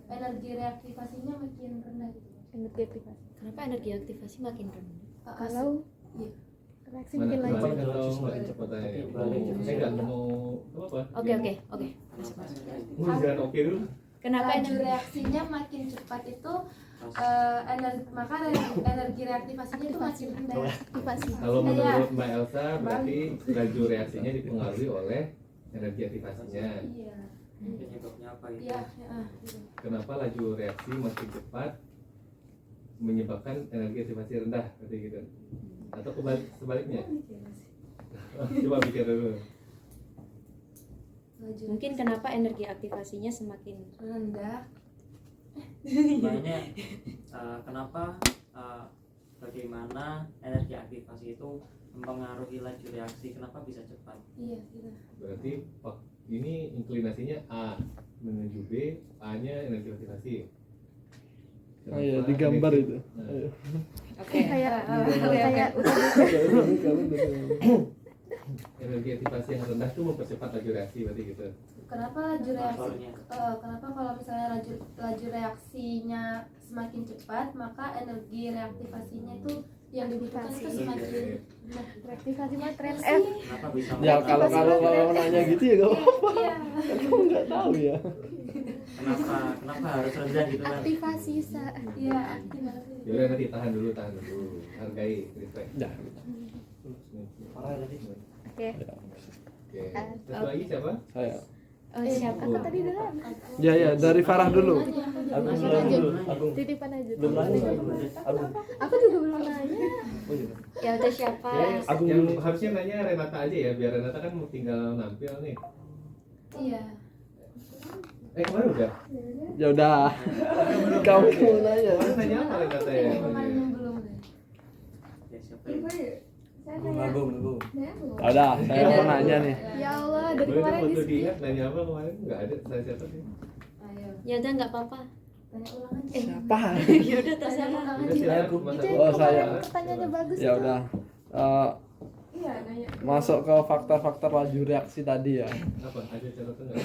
Speaker 6: energi reaktivasinya makin rendah gitu.
Speaker 4: Energi aktivasi.
Speaker 2: Kenapa energi aktivasi makin rendah?
Speaker 4: Kalau
Speaker 6: Iya.
Speaker 4: reaksi
Speaker 3: Mana
Speaker 4: makin lanjut.
Speaker 3: kemarin atau nggak cepat aja? Saya nggak mau apa?
Speaker 2: Oke.
Speaker 3: Mau jangan oke dulu.
Speaker 2: Kenapa
Speaker 6: Laju
Speaker 2: energi
Speaker 6: reaksinya makin cepat itu maka energi reaktivasinya itu makin rendah.
Speaker 4: Aktivasi.
Speaker 3: Kalau menurut Mbak Elsa berarti laju reaksinya dipengaruhi oleh energi aktivasinya.
Speaker 6: Iya.
Speaker 1: Penyebabnya apa gitu?
Speaker 6: Iya, gitu.
Speaker 3: Kenapa laju reaksi makin cepat menyebabkan energi aktivasi rendah seperti gitu? Atau sebaliknya? Coba pikir dulu.
Speaker 6: Laju
Speaker 2: mungkin kenapa energi aktivasinya semakin
Speaker 6: rendah.
Speaker 1: Sebenarnya kenapa bagaimana energi aktivasi itu mempengaruhi laju reaksi, kenapa bisa cepat?
Speaker 6: Iya, gitu.
Speaker 3: Berarti ini inklinasinya A menuju B, A-nya energi aktivasi.
Speaker 5: Oh iya, digambar itu.
Speaker 3: Nah,
Speaker 5: Ayo.
Speaker 2: oke.
Speaker 4: Kayak
Speaker 3: energi aktivasi yang rendah itu mempercepat laju reaksi berarti gitu.
Speaker 6: Kenapa laju reaksi?
Speaker 1: Faktornya.
Speaker 6: Kenapa kalau misalnya laju reaksinya semakin cepat, maka energi reaktivasinya itu yang dibutuhkan itu semakin rendah.
Speaker 4: reaktivasi mah tren F.
Speaker 1: Kenapa bisa
Speaker 5: Ya kalau nanya gitu ya gak apa-apa.
Speaker 6: Iya.
Speaker 5: Aku nggak tahu ya.
Speaker 1: kenapa harus rendah gitu kan?
Speaker 4: Aktivasi sa.
Speaker 6: Iya, aktivasi.
Speaker 3: Ya udah nanti tahan dulu. Hargai, respect.
Speaker 5: Ya.
Speaker 1: Parah tadi.
Speaker 4: Oke.
Speaker 3: Oke. Terus lagi siapa?
Speaker 5: Saya.
Speaker 2: Siapa
Speaker 4: Aku tadi udah.
Speaker 5: Ya ya, dari Farah dulu.
Speaker 1: Agung dulu. Agung.
Speaker 4: Titipan aja.
Speaker 1: Belum nanya. Agung.
Speaker 4: Aku juga belum nanya.
Speaker 1: Oh iya.
Speaker 2: ya udah siapa
Speaker 3: Ya,
Speaker 1: Agung
Speaker 3: yang
Speaker 1: dulu.
Speaker 3: harusnya nanya Renata aja ya, biar Renata kan tinggal nampil nih.
Speaker 6: Iya.
Speaker 3: Kemarin udah?
Speaker 5: Ya udah. Kamu mau nanya.
Speaker 3: Kemarin nanya apa Renata ya?
Speaker 6: Kemarin yang belum deh.
Speaker 1: Ya siapa ini? Agung.
Speaker 5: Ya udah, saya mau nanya nih.
Speaker 4: Ya Allah, dari
Speaker 3: Boleh
Speaker 4: kemarin
Speaker 3: dong waktu
Speaker 4: di
Speaker 3: diingat nanya apa kemarin? Nggak ada, saya siapa sih?
Speaker 6: Ayo,
Speaker 2: ya udah nggak apa-apa
Speaker 6: tanya ulang aja.
Speaker 5: Siapa?
Speaker 2: ya udah
Speaker 6: Tanya
Speaker 2: terserah
Speaker 6: ulang
Speaker 3: Udah,
Speaker 6: aja.
Speaker 3: silakan, Mas
Speaker 4: Itu
Speaker 3: Agung.
Speaker 5: Oh,
Speaker 4: kemarin
Speaker 5: saya.
Speaker 4: pertanyaannya bagus.
Speaker 5: Ya
Speaker 4: itu.
Speaker 5: udah.
Speaker 6: Iya, nanya.
Speaker 5: Masuk ke faktor-faktor laju reaksi tadi ya.
Speaker 3: Apa? Ada catatan nggak?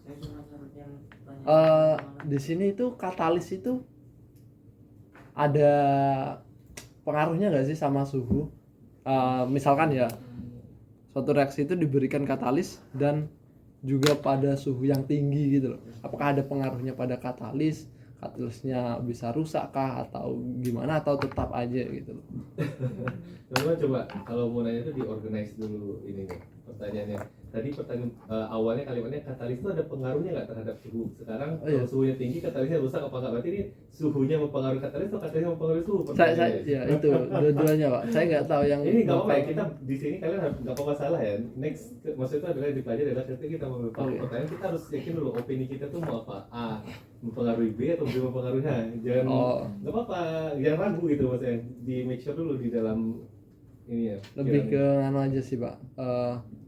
Speaker 1: Saya cuma harus yang tanya.
Speaker 5: Di sini itu katalis itu ada pengaruhnya nggak sih sama suhu? Misalkan ya suatu reaksi itu diberikan katalis dan juga pada suhu yang tinggi gitu loh. Apakah ada pengaruhnya pada katalisnya bisa rusak kah atau gimana, atau tetap aja gitu loh.
Speaker 3: Teman-teman coba kalau mau nanya itu diorganize dulu ini nih pertanyaannya. Tadi pertanyaan awalnya kalimatnya katalis itu ada pengaruhnya nggak terhadap suhu? Sekarang
Speaker 5: iya.
Speaker 3: kalau suhunya tinggi katalisnya rusak apa nggak? Berarti ini suhunya mempengaruhi katalis atau katalisnya mempengaruhi suhu?
Speaker 5: Saya ya itu dua-duanya Pak. Saya nggak tahu yang
Speaker 3: Ini nggak apa-apa ya,
Speaker 5: bakal-
Speaker 3: kita di sini kalian harus nggak apa-apa salah ya. Next maksudnya itu adalah dipelajari adalah ketika kita mau
Speaker 5: Oke.
Speaker 3: pertanyaan kita harus yakin dulu opini kita tuh mau apa, A mempengaruhi B atau B mempengaruhi H. Jangan nggak apa-apa, jangan ragu gitu maksudnya. Di make sure dulu di dalam ini ya.
Speaker 5: lebih ke
Speaker 3: pikirannya.
Speaker 5: anu aja sih Pak.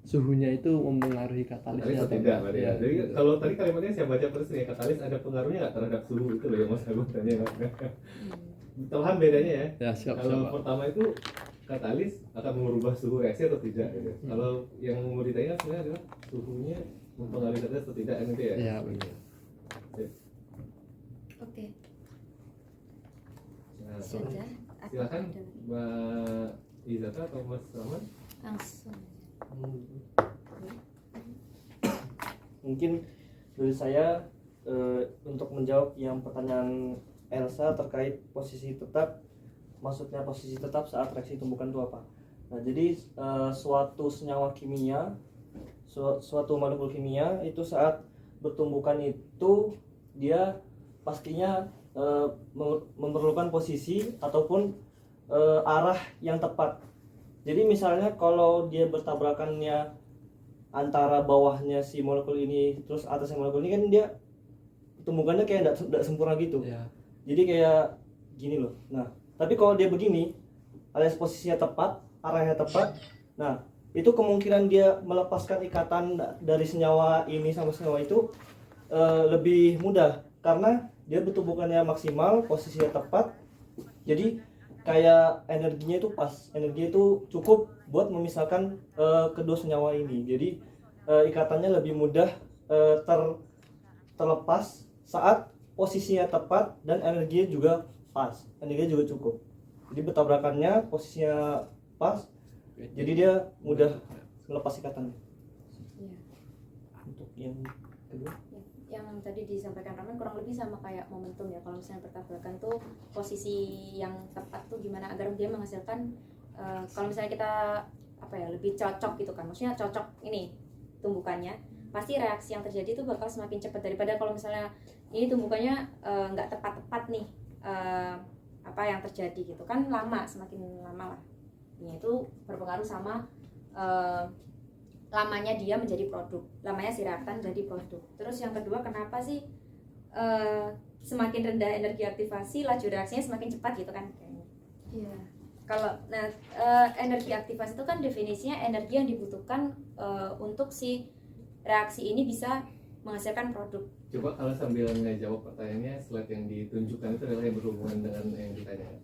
Speaker 5: Suhunya itu mempengaruhi
Speaker 3: Katalis
Speaker 5: katalisnya
Speaker 3: atau tidak berarti ya.
Speaker 5: Iya.
Speaker 3: Jadi kalau tadi kalimatnya saya baca terus nih, katalis ada pengaruhnya nggak terhadap suhu, itu loh yang mas aku tanya. Paham bedanya ya?
Speaker 5: Ya siap
Speaker 3: Kalau
Speaker 5: Pak.
Speaker 3: pertama itu katalis akan mengubah suhu reaksi atau tidak gitu. Kalau yang mau ditanya sebenarnya adalah suhunya mempengaruhi katalis atau tidak kan itu ya?
Speaker 5: Iya benar.
Speaker 2: Oke,
Speaker 3: Nah,
Speaker 2: sudah. Atau
Speaker 3: silakan
Speaker 2: ada lagi?
Speaker 3: Mbak Izata atau Mas Rahman.
Speaker 2: Langsung.
Speaker 1: Mungkin dari saya untuk menjawab yang pertanyaan Elsa terkait posisi tetap, maksudnya posisi tetap saat reaksi tumbukan itu apa? Nah, jadi suatu senyawa kimia, suatu molekul kimia itu saat bertumbukan itu dia pastinya memerlukan posisi ataupun arah yang tepat. Jadi misalnya kalau dia bertabrakannya antara bawahnya si molekul ini terus atasnya molekul ini kan dia tumbukannya kayak tidak sempurna gitu.
Speaker 5: Ya.
Speaker 1: Jadi kayak gini loh. Nah, tapi kalau dia begini alias posisinya tepat, arahnya tepat, nah itu kemungkinan dia melepaskan ikatan dari senyawa ini sama senyawa itu lebih mudah karena dia bertumbukannya maksimal, posisinya tepat. Jadi kayak energinya itu pas, energinya itu cukup buat memisahkan kedua senyawa ini. Jadi ikatannya lebih mudah terlepas saat posisinya tepat dan energinya juga pas, energinya juga cukup. Jadi bertabrakannya posisinya pas, jadi dia mudah melepas ikatannya.
Speaker 2: Iya.
Speaker 1: Untuk yang kedua,
Speaker 2: Yang tadi disampaikan Rahman kurang lebih sama kayak momentum ya. Kalau misalnya bertabrakan tuh posisi yang tepat tuh gimana agar dia menghasilkan kalau misalnya kita apa ya lebih cocok gitu kan, maksudnya cocok ini tumbukannya, pasti reaksi yang terjadi tuh bakal semakin cepat daripada kalau misalnya ini tumbukannya nggak tepat-tepat nih apa yang terjadi gitu kan, lama, semakin lama lah ini itu berpengaruh sama lamanya dia menjadi produk, lamanya si reaktan jadi produk. Terus yang kedua, kenapa sih semakin rendah energi aktivasi laju reaksinya semakin cepat gitu kan?
Speaker 6: Iya.
Speaker 2: Kalau energi aktivasi itu kan definisinya energi yang dibutuhkan untuk si reaksi ini bisa menghasilkan produk.
Speaker 3: Coba kalau sambil ngejawab pertanyaannya, slide yang ditunjukkan itu adalah yang berhubungan dengan yang ditanyakan.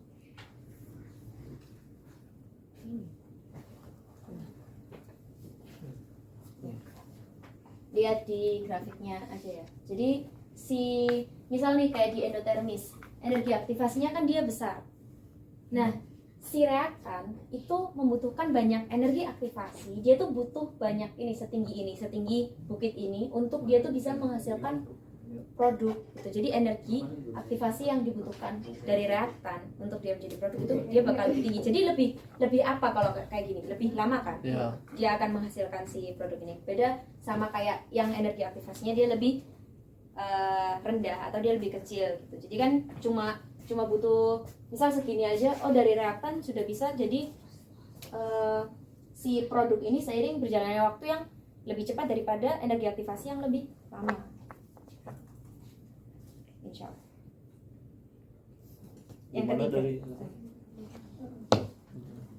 Speaker 2: Lihat di grafiknya aja ya. Jadi si misal nih kayak di endotermis, energi aktivasinya kan dia besar. Nah, si reaktan itu membutuhkan banyak energi aktivasi. Dia tuh butuh banyak ini, setinggi bukit ini untuk dia tuh bisa menghasilkan produk gitu. Jadi energi aktivasi yang dibutuhkan dari reaktan untuk dia menjadi produk itu dia bakal lebih tinggi. Jadi lebih apa kalau kayak gini? Lebih lama kan?
Speaker 5: Ya.
Speaker 2: Dia akan menghasilkan si produk ini. Beda sama kayak yang energi aktivasinya dia lebih rendah atau dia lebih kecil gitu. Jadi kan cuma butuh misal segini aja, oh dari reaktan sudah bisa jadi si produk ini seiring berjalannya waktu yang lebih cepat daripada energi aktivasi yang lebih lama. Insya Allah. Yang
Speaker 1: gimana
Speaker 2: ketiga,
Speaker 1: dari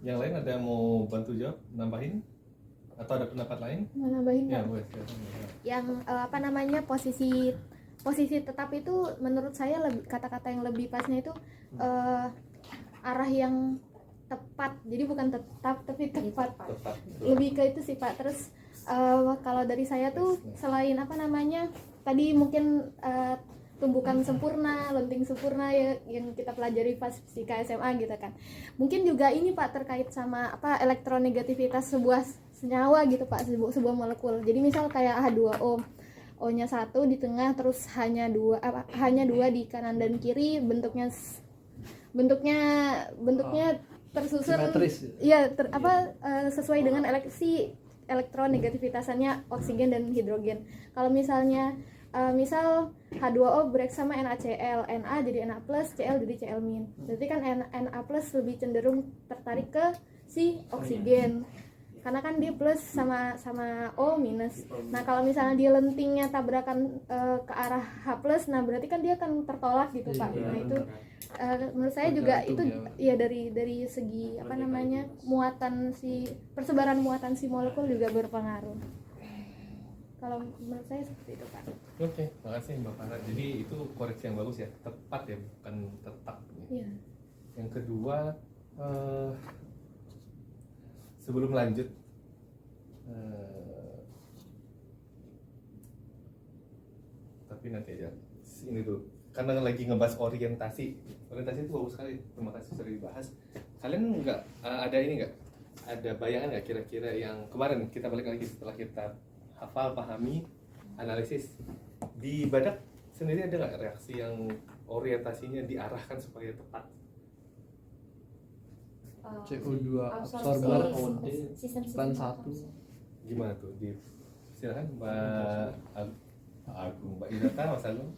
Speaker 3: Yang lain ada yang mau bantu jawab, nambahin? Atau ada pendapat lain?
Speaker 4: Mau nambahin
Speaker 3: Ya,
Speaker 4: nggak?
Speaker 3: boleh. Silakan.
Speaker 4: Yang apa namanya posisi tetap itu menurut saya kata-kata yang lebih pasnya itu arah yang tepat. Jadi bukan tetap tapi tepat.
Speaker 3: Tepat.
Speaker 4: Lebih ke itu sih Pak. Terus kalau dari saya tuh selain apa namanya tadi mungkin tumbukan sempurna, lonting sempurna ya, yang kita pelajari pas fisika SMA gitu kan. Mungkin juga ini Pak terkait sama apa elektronegativitas senyawa gitu Pak, sebuah molekul. Jadi misal kayak H2O, O-nya 1 di tengah, terus hanya dua di kanan dan kiri, bentuknya tersusun,
Speaker 5: Simetris.
Speaker 4: iya sesuai dengan elektronegativitasnya oksigen dan hidrogen. Kalau misalnya misal H2O bereaksi sama NaCl, Na jadi Na+, Cl jadi Cl-. Berarti kan Na+ lebih cenderung tertarik ke si oksigen. Karena kan dia plus sama O minus. Nah, kalau misalnya dia lentingnya tabrakan ke arah H+, nah berarti kan dia akan tertolak gitu, Pak.
Speaker 5: Iya,
Speaker 4: Nah, itu menurut saya juga itu ya dari segi persebaran muatan si molekul juga berpengaruh. Kalau menurut saya seperti itu, Pak.
Speaker 3: Oke, makasih Mbak Farah. Jadi itu koreksi yang bagus ya, tepat ya, bukan tetap.
Speaker 4: Iya.
Speaker 3: Yang kedua, sebelum lanjut, tapi nanti aja. Ini dulu, karena lagi ngebahas orientasi itu bagus sekali. Terima kasih sudah dibahas. Kalian nggak ada ini nggak? Ada bayangan nggak kira-kira yang kemarin kita balik lagi setelah kita hafal, pahami, analisis di badak sendiri, ada nggak reaksi yang orientasinya diarahkan supaya tepat?
Speaker 5: CO2
Speaker 2: absorpsi
Speaker 5: absorber
Speaker 2: sistem
Speaker 5: plan 1.
Speaker 3: Gimana tuh? Silakan Mbak Agung, Mbak Idata, Mas Agung.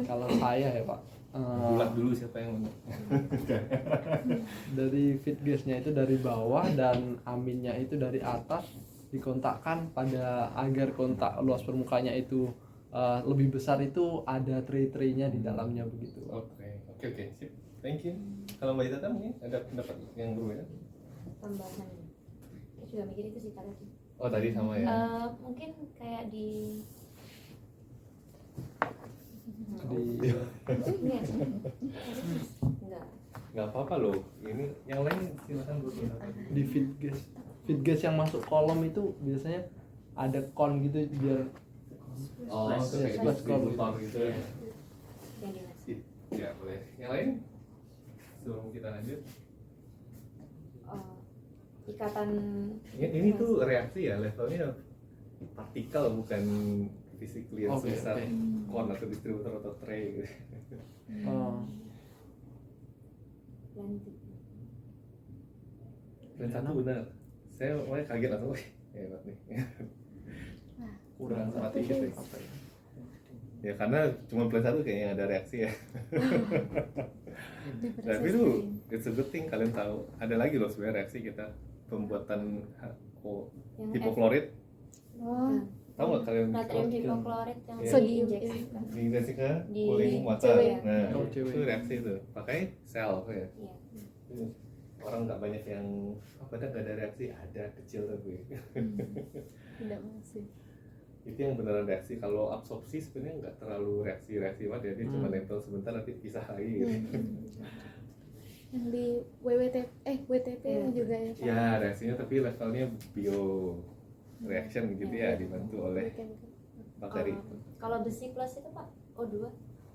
Speaker 5: Kalau saya ya Pak,
Speaker 3: Bulat dulu siapa yang
Speaker 5: dari feed gasnya itu dari bawah dan aminnya itu dari atas, dikontakkan pada agar kontak luas permukaannya itu lebih besar, itu ada tray-traynya di dalamnya begitu.
Speaker 3: Oke, sip. Thank you. Kalau Mbak Idata mungkin ada pendapat yang berbeda?
Speaker 2: Tambahannya. Saya juga mikir itu sih tadi.
Speaker 3: Oh, tadi sama ya.
Speaker 2: Mungkin kayak di enggak.
Speaker 3: Nggak apa-apa loh. Ini yang lain silakan dulu.
Speaker 5: Di feed gas yang masuk kolom itu biasanya ada kon gitu biar
Speaker 3: Itu kayak distributor gitu ya.
Speaker 2: Yang dinas.
Speaker 3: Ya, boleh. Yang lain? Sebelum kita lanjut.
Speaker 2: Ikatan
Speaker 3: Ini tuh reaksi ya, levelnya partikel bukan physically yang
Speaker 5: Oke,
Speaker 3: sebesar
Speaker 5: oke.
Speaker 3: kon atau distributor atau tray gitu.
Speaker 2: lanjut.
Speaker 3: Dan satu benar. Saya mulai kaget langsung, wih, hebat nih. Kurang mati gitu. Ya karena cuma plus 1 kayaknya ada reaksi ya. Tapi itu it's a good thing kalian tahu. Ada lagi loh sebenarnya reaksi kita pembuatan hipoklorit.
Speaker 2: Oh,
Speaker 3: Tahu nggak kalian?
Speaker 2: natrium hipoklorit yang
Speaker 3: Iya.
Speaker 2: diinjeksikan.
Speaker 3: Diinjeksi ke
Speaker 2: Di
Speaker 3: cooling water.
Speaker 2: cewek.
Speaker 3: Nah,
Speaker 5: Oh, cewek.
Speaker 3: itu reaksi itu. Pakai sel ya.
Speaker 2: Iya.
Speaker 3: Orang nggak banyak yang padahal nggak ada reaksi, ada kecil tapi.
Speaker 4: Tidak masih.
Speaker 3: Itu yang beneran reaksi. Kalau absorpsi sebenarnya nggak terlalu reaksi banget ya, dia cuma nempel sebentar nanti pisah lagi gitu.
Speaker 4: Yang di WTP juga ya Pak.
Speaker 3: Ya reaksinya tapi levelnya bio reaction gitu ya, dibantu oleh bakteri.
Speaker 2: Kalau besi plus itu Pak, O2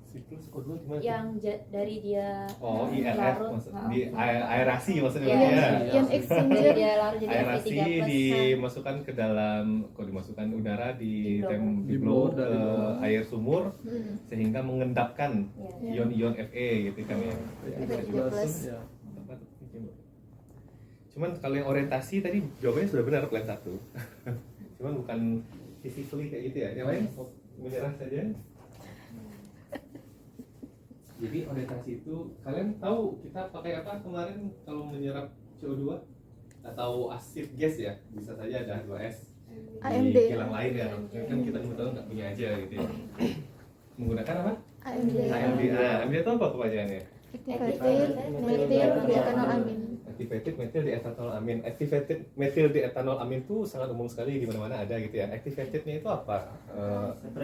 Speaker 3: Siklus O2 gimana?
Speaker 2: yang dari dia
Speaker 3: Oh, IRF
Speaker 2: larut,
Speaker 3: maksud
Speaker 2: oh.
Speaker 3: di aerasi maksudnya
Speaker 2: Iya,
Speaker 3: ya.
Speaker 4: Ion
Speaker 2: dari
Speaker 4: exchanger.
Speaker 2: dia larut jadi
Speaker 3: Aerasi
Speaker 2: Fe3+.
Speaker 3: dimasukkan ke dalam, dimasukkan udara di
Speaker 2: Di
Speaker 3: blow
Speaker 5: blow
Speaker 3: ke
Speaker 5: dari
Speaker 3: air sumur sehingga mengendapkan
Speaker 2: Iya.
Speaker 3: ion-ion Fe gitu kan ya.
Speaker 2: Fe3+.
Speaker 5: Ya.
Speaker 3: Cuman kalau yang orientasi tadi jawabannya sudah benar plan 1. Cuman bukan physically kayak gitu ya. Yang lain menyerah saja. Jadi orientasi itu kalian tahu kita pakai apa kemarin kalau menyerap CO2 atau acid gas ya, bisa saja ada H2S
Speaker 4: AMD.
Speaker 3: di kilang lain ya. Kan kita kebetulan nggak punya aja gitu ya. Menggunakan apa?
Speaker 4: AMD.
Speaker 3: AMD. AMD itu apa kepanjangannya?
Speaker 4: Activated methyl diethanol amin.
Speaker 3: Activated methyl diethanol amin. Activated methyl diethanol amin itu sangat umum sekali di mana-mana ada gitu ya. Activatednya itu apa?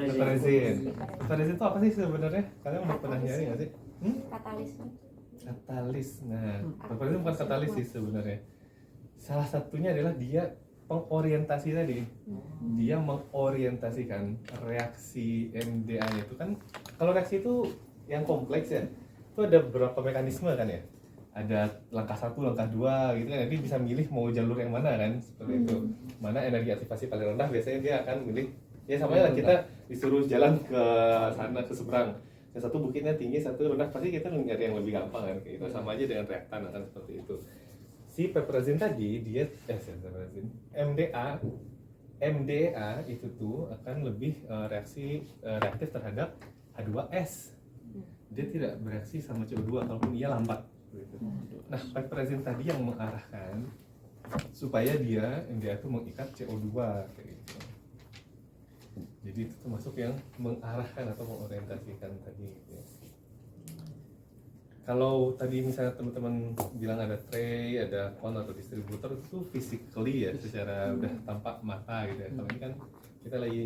Speaker 3: Piperazine. Piperazine itu apa sih sebenarnya? Kalian udah pernah nyari nggak sih?
Speaker 2: Katalis.
Speaker 3: Katalis. Nah, piperazine bukan katalis sih sebenarnya. Salah satunya adalah dia pengorientasi tadi. Dia mengorientasikan reaksi MDA itu kan. Kalau reaksi itu yang kompleks ya, itu ada beberapa mekanisme kan ya. ada langkah 1, langkah 2 gitu kan, jadi bisa milih mau jalur yang mana kan, seperti itu. Mana energi aktivasi paling rendah, biasanya dia akan milih, ya sama lah kita disuruh jalan ke sana ke seberang, yang satu bukitnya tinggi, satu rendah, pasti kita nyari yang lebih gampang kan, kayak gitu. Sama aja dengan reaktan akan seperti itu. Si piperazine tadi dia MDA itu tuh akan lebih reaktif terhadap H2S. Dia tidak bereaksi sama CO2 kalaupun ia lambat gitu. Nah, piperazine tadi yang mengarahkan supaya dia MDA itu mengikat CO2 kayak gitu. Jadi itu termasuk yang mengarahkan atau mengorientasikan tadi gitu. Kalau tadi misalnya teman-teman bilang ada tray, ada kon atau distributor, itu physically ya, secara udah tampak mata gitu ya. Kalau ini kan kita lagi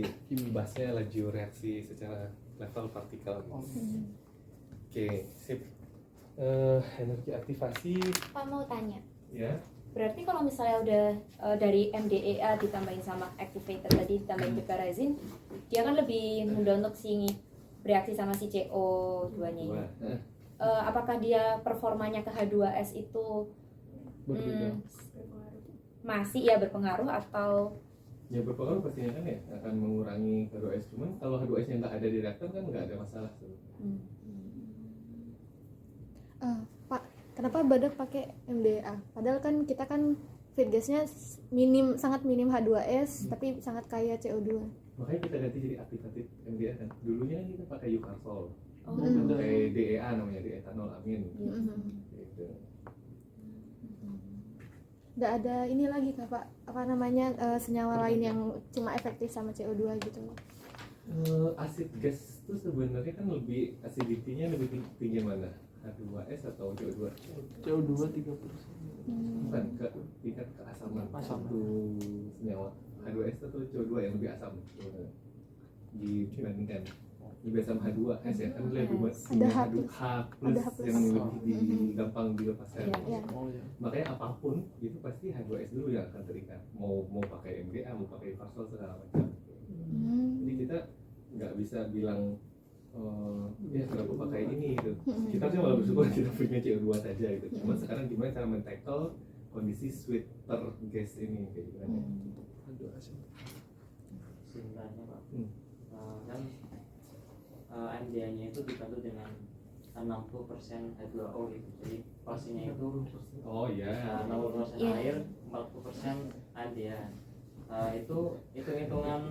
Speaker 3: bahasnya laju reaksi secara level partikel gitu. Oke, sip. Energi aktivasi
Speaker 2: Pak mau tanya,
Speaker 3: ya.
Speaker 2: berarti kalau misalnya udah dari MDEA ditambahin sama activator tadi ditambahin piperazine, dia kan lebih mudah untuk bereaksi sama si CO2-nya ini. Apakah dia performanya ke H2S itu masih ya berpengaruh atau
Speaker 3: Ya berpengaruh pastinya kan ya, akan mengurangi H2S. Cuman kalau H2S-nya nggak ada di reaktor kan nggak ada masalah sebenarnya.
Speaker 4: Pak, kenapa badak pakai MDA? Padahal kan kita kan feed gasnya sangat minim H2S, tapi sangat kaya CO2.
Speaker 3: Makanya kita ganti jadi aktivatif MDA kan. Dulunya kan kita pakai Eucarsol,
Speaker 2: Oh.
Speaker 3: pakai DEA namanya, etanol amin. Gitu.
Speaker 4: Nggak ada ini lagi kah Pak, apa namanya senyawa lain yang cuma efektif sama CO2 gitu?
Speaker 3: Asid gas itu sebenarnya kan lebih acidity-nya lebih tinggi mana? H2S atau CO2?
Speaker 5: CO2 30%.
Speaker 3: Bukan, ke tingkat keasaman satu senyawa. H2S atau CO2 yang lebih asam sebenarnya dibandingkan. Lebih asam H2S ya, kan lebih punya H plus yang lebih gampang dilepaskan.
Speaker 5: Oh ya.
Speaker 3: Makanya apapun itu pasti H2S dulu yang akan terikat. Mau pakai MDA, mau pakai Eucarsol segala macam. Jadi kita nggak bisa bilang ya kenapa pakai ini gitu. Kita sih malah bersyukur kita punya CO2 saja gitu. Cuma sekarang gimana cara men-tackle kondisi sweeter gas ini kayak gitu kan ya.
Speaker 5: Aduh asin.
Speaker 1: Sebenarnya Pak, kan MDA-nya itu dibantu dengan 60% H2O gitu. Jadi porsinya itu
Speaker 3: Oh ya.
Speaker 1: 60% air, 40% MDA. Itu hitung-hitungan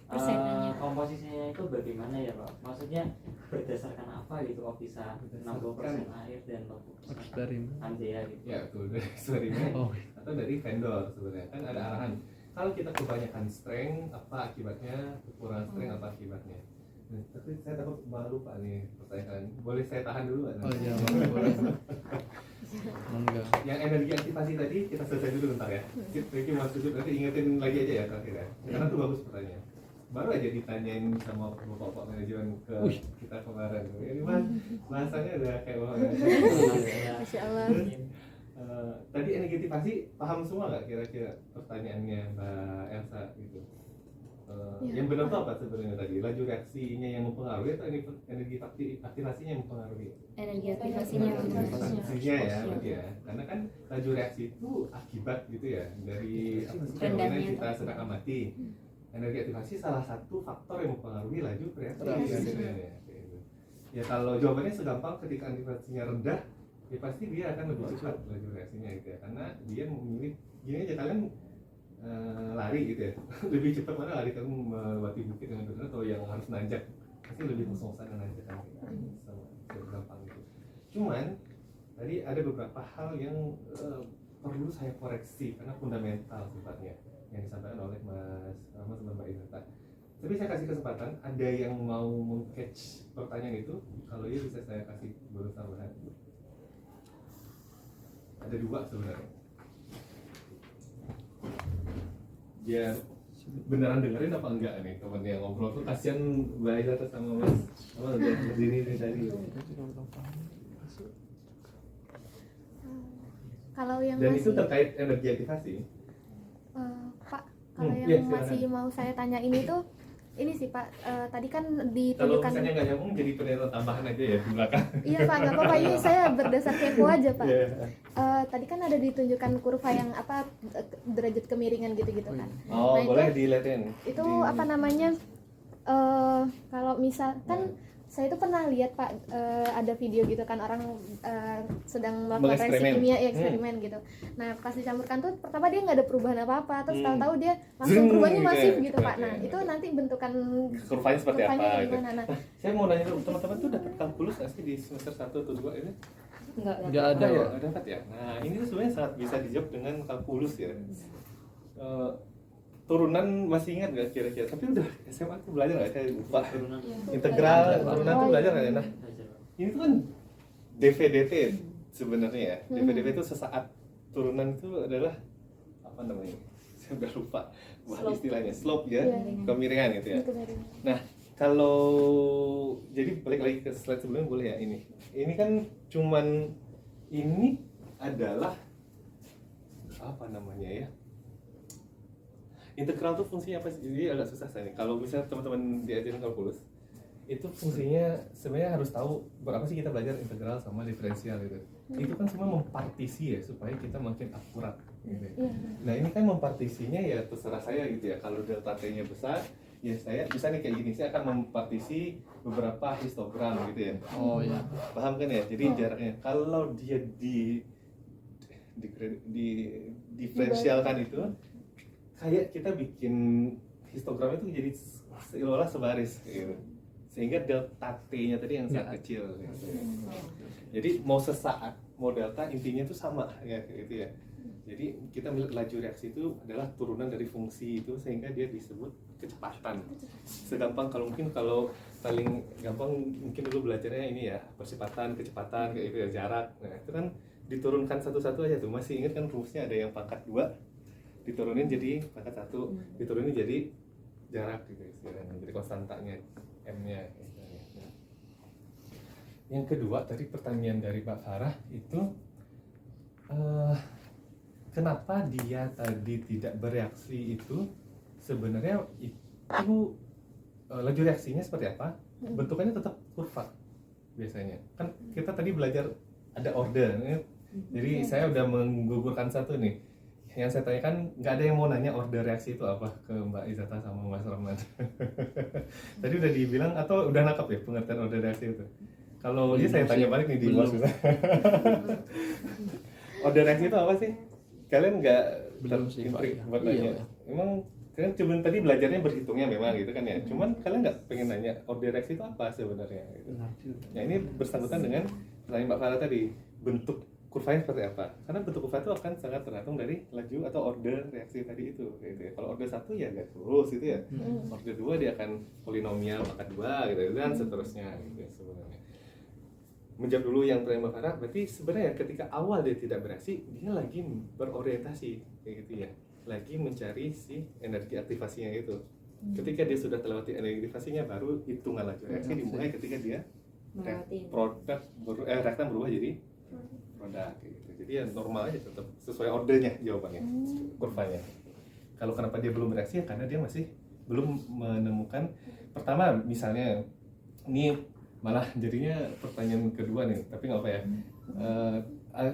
Speaker 2: Persenannya.
Speaker 1: komposisinya itu bagaimana ya Pak? Maksudnya berdasarkan apa gitu kok bisa 60% air dan 40%
Speaker 5: Eksperimen.
Speaker 1: MDA gitu?
Speaker 3: Ya betul, dari eksperimen
Speaker 5: Oh.
Speaker 3: atau dari vendor sebenarnya kan ada arahan. Kalau kita kebanyakan strength apa akibatnya, kekurangan strength apa akibatnya. Nah, tapi saya takut malu Pak nih pertanyaan. Boleh saya tahan dulu Pak?
Speaker 5: Oh iya, boleh. Enggak.
Speaker 3: Yang energi aktivasi tadi kita selesai dulu bentar ya. Thank you Mas Sujud, nanti ingetin lagi aja ya terakhir ya. Karena itu bagus pertanyaan. Baru aja ditanyain sama bapak-bapak manajemen ke kita kemarin. Ini Mas, bahasanya udah kayak bapak manajemen.
Speaker 4: Masya Allah.
Speaker 3: Tadi energi aktivasi paham semua nggak kira-kira pertanyaannya Mbak Elsa gitu? Yang benar tuh apa sebenarnya tadi? Laju reaksinya yang mempengaruhi atau energi aktivasinya yang mempengaruhi?
Speaker 2: energi aktivasinya?
Speaker 3: Aktivasinya ya, berarti ya. Karena kan laju reaksi itu akibat gitu ya dari apa sih fenomena yang kita sedang amati. Energi aktivasi salah satu faktor yang mempengaruhi laju reaksi. Ya, ya kalau jawabannya segampang ketika aktivasinya rendah, ya pasti dia akan lebih cepat laju reaksinya gitu ya. Karena dia memilih gini aja kalian lari gitu ya, lebih cepat mana lari kamu melewati bukit dengan benar atau yang harus nanjak, pasti lebih ngos-ngosan dan nanjak kan sama gampang gitu. Cuman tadi ada beberapa hal yang perlu saya koreksi karena fundamental sifatnya yang disampaikan oleh Mas Rahmat dan Mbak Inata. Tapi saya kasih kesempatan, ada yang mau meng-catch pertanyaan itu, kalau iya bisa saya kasih bonus tambahan. Ada dua sebenarnya. Ya beneran dengerin apa enggak nih temen yang ngobrol tuh, kasihan Mbak Inata sama Mas udah berdiri dari tadi.
Speaker 4: Kalau yang
Speaker 3: Dan itu
Speaker 4: masih
Speaker 3: terkait energi aktivasi.
Speaker 4: Pak, kalau yang
Speaker 3: iya,
Speaker 4: masih mau saya tanya ini tuh ini sih Pak, tadi kan
Speaker 3: Kalau
Speaker 4: ditunjukkan.
Speaker 3: misalnya nggak nyambung jadi penelitian tambahan aja ya di belakang.
Speaker 4: Iya Pak, nggak apa-apa, ini saya berdasar kepo aja Pak.
Speaker 3: Iya.
Speaker 4: Tadi kan ada ditunjukkan kurva yang apa, derajat kemiringan gitu-gitu kan.
Speaker 3: Oh,
Speaker 4: Nah, itu-
Speaker 3: boleh dilihatin.
Speaker 4: Itu
Speaker 3: Di-
Speaker 4: apa namanya, kalau misal kan saya itu pernah lihat Pak, ada video gitu kan orang sedang melakukan reaksi
Speaker 3: Mengeksperimen.
Speaker 4: kimia, ya, eksperimen gitu. Nah pas dicampurkan tuh pertama dia nggak ada perubahan apa-apa, terus tahu-tahu dia
Speaker 3: Zing,
Speaker 4: langsung perubahannya
Speaker 3: gitu
Speaker 4: masif
Speaker 3: ya,
Speaker 4: gitu
Speaker 3: cepet
Speaker 4: Pak.
Speaker 3: ya.
Speaker 4: Nah itu nanti bentukan
Speaker 3: Kurvanya seperti
Speaker 4: kurvanya
Speaker 3: apa
Speaker 4: kayak
Speaker 3: gitu.
Speaker 4: gimana. Nah
Speaker 3: Saya mau nanya dulu, teman-teman tuh dapat kalkulus nggak sih di semester 1 atau 2 ini?
Speaker 5: Nggak ada
Speaker 3: ya,
Speaker 5: Pak.
Speaker 3: dapat ya. Nah, ini tuh sebenarnya sangat bisa dijawab dengan kalkulus ya. Turunan masih ingat nggak kira-kira? Tapi udah SMA tuh belajar nggak? Saya lupa. Integral turunan tuh belajar nggak ya? Nah, ini tuh kan DV/dt sebenarnya ya. DV/dt itu sesaat, turunan itu adalah apa namanya? Saya udah lupa bahasa istilahnya, slope ya,
Speaker 4: Iya.
Speaker 3: kemiringan gitu ya.
Speaker 4: kemiringan.
Speaker 3: Nah, kalau jadi balik lagi ke slide sebelumnya boleh ya ini. Ini kan cuman ini adalah apa namanya ya? Integral tuh fungsinya apa sih? Jadi agak susah saya nih. Kalau misalnya teman-teman diajarin kalkulus, itu fungsinya sebenarnya harus tahu berapa sih kita belajar integral sama diferensial gitu. Itu kan semua mempartisi ya supaya kita makin akurat gitu.
Speaker 4: Iya.
Speaker 3: Nah ini kan mempartisinya ya terserah saya gitu ya. Kalau delta t-nya besar, ya saya bisa nih kayak gini. Saya akan mempartisi beberapa histogram gitu ya.
Speaker 5: Oh iya.
Speaker 3: Paham kan ya? Jadi jaraknya. Kalau dia diferensialkan itu, kayak kita bikin histogram itu jadi seolah sebaris gitu. Sehingga delta t-nya tadi yang sangat kecil gitu. Jadi mau sesaat, mau delta, intinya itu sama ya gitu ya. Jadi kita melihat laju reaksi itu adalah turunan dari fungsi itu sehingga dia disebut kecepatan. Segampang kalau mungkin, kalau paling gampang mungkin dulu belajarnya ini ya, percepatan, kecepatan kayak gitu ya, jarak. Nah, itu kan diturunkan satu-satu aja tuh. Masih ingat kan rumusnya ada yang pangkat 2 diturunin jadi pangkat 1, diturunin jadi jarak gitu istilahnya. Jadi konstantanya m-nya gitu. Nah, yang kedua tadi pertanyaan dari Mbak Farah itu kenapa dia tadi tidak bereaksi itu sebenarnya itu laju reaksinya seperti apa? Bentukannya tetap kurva biasanya. Kan kita tadi belajar ada order. Jadi saya udah menggugurkan satu nih. Yang saya tanyakan nggak ada yang mau nanya order reaksi itu apa ke Mbak Izata sama Mas Rahman. Tadi udah dibilang atau udah nangkap ya pengertian order reaksi itu? Kalau dia saya tanya balik nih di bawah. Order reaksi itu apa sih? Kalian nggak
Speaker 5: Belum sih, Pak.
Speaker 3: terintrik buat
Speaker 5: Iya,
Speaker 3: nanya?
Speaker 5: Pak.
Speaker 3: Emang kalian cuma tadi belajarnya berhitungnya memang gitu kan ya? Cuman kalian nggak pengen nanya order reaksi itu apa sebenarnya? Gitu. Nah ini bersangkutan dengan pertanyaan Mbak Farah tadi, bentuk kurvanya seperti apa? Karena bentuk kurva itu akan sangat tergantung dari laju atau order reaksi tadi itu. Gitu ya. Kalau order 1 ya nggak lurus gitu ya. Order 2 dia akan polinomial pangkat 2 gitu dan seterusnya gitu ya sebenarnya. Menjawab dulu yang pertanyaan Mbak Farah, berarti sebenarnya ketika awal dia tidak bereaksi, dia lagi berorientasi kayak gitu ya. Lagi mencari si energi aktivasinya itu. Ketika dia sudah terlewati energi aktivasinya, baru hitungan laju reaksi dimulai ketika dia
Speaker 2: Melewati.
Speaker 3: reaktan berubah jadi produk gitu. Jadi ya normal aja, tetap sesuai ordernya jawabannya, kurvanya. Kalau kenapa dia belum bereaksi ya karena dia masih belum menemukan. Pertama misalnya ini malah jadinya pertanyaan kedua nih, tapi nggak apa ya.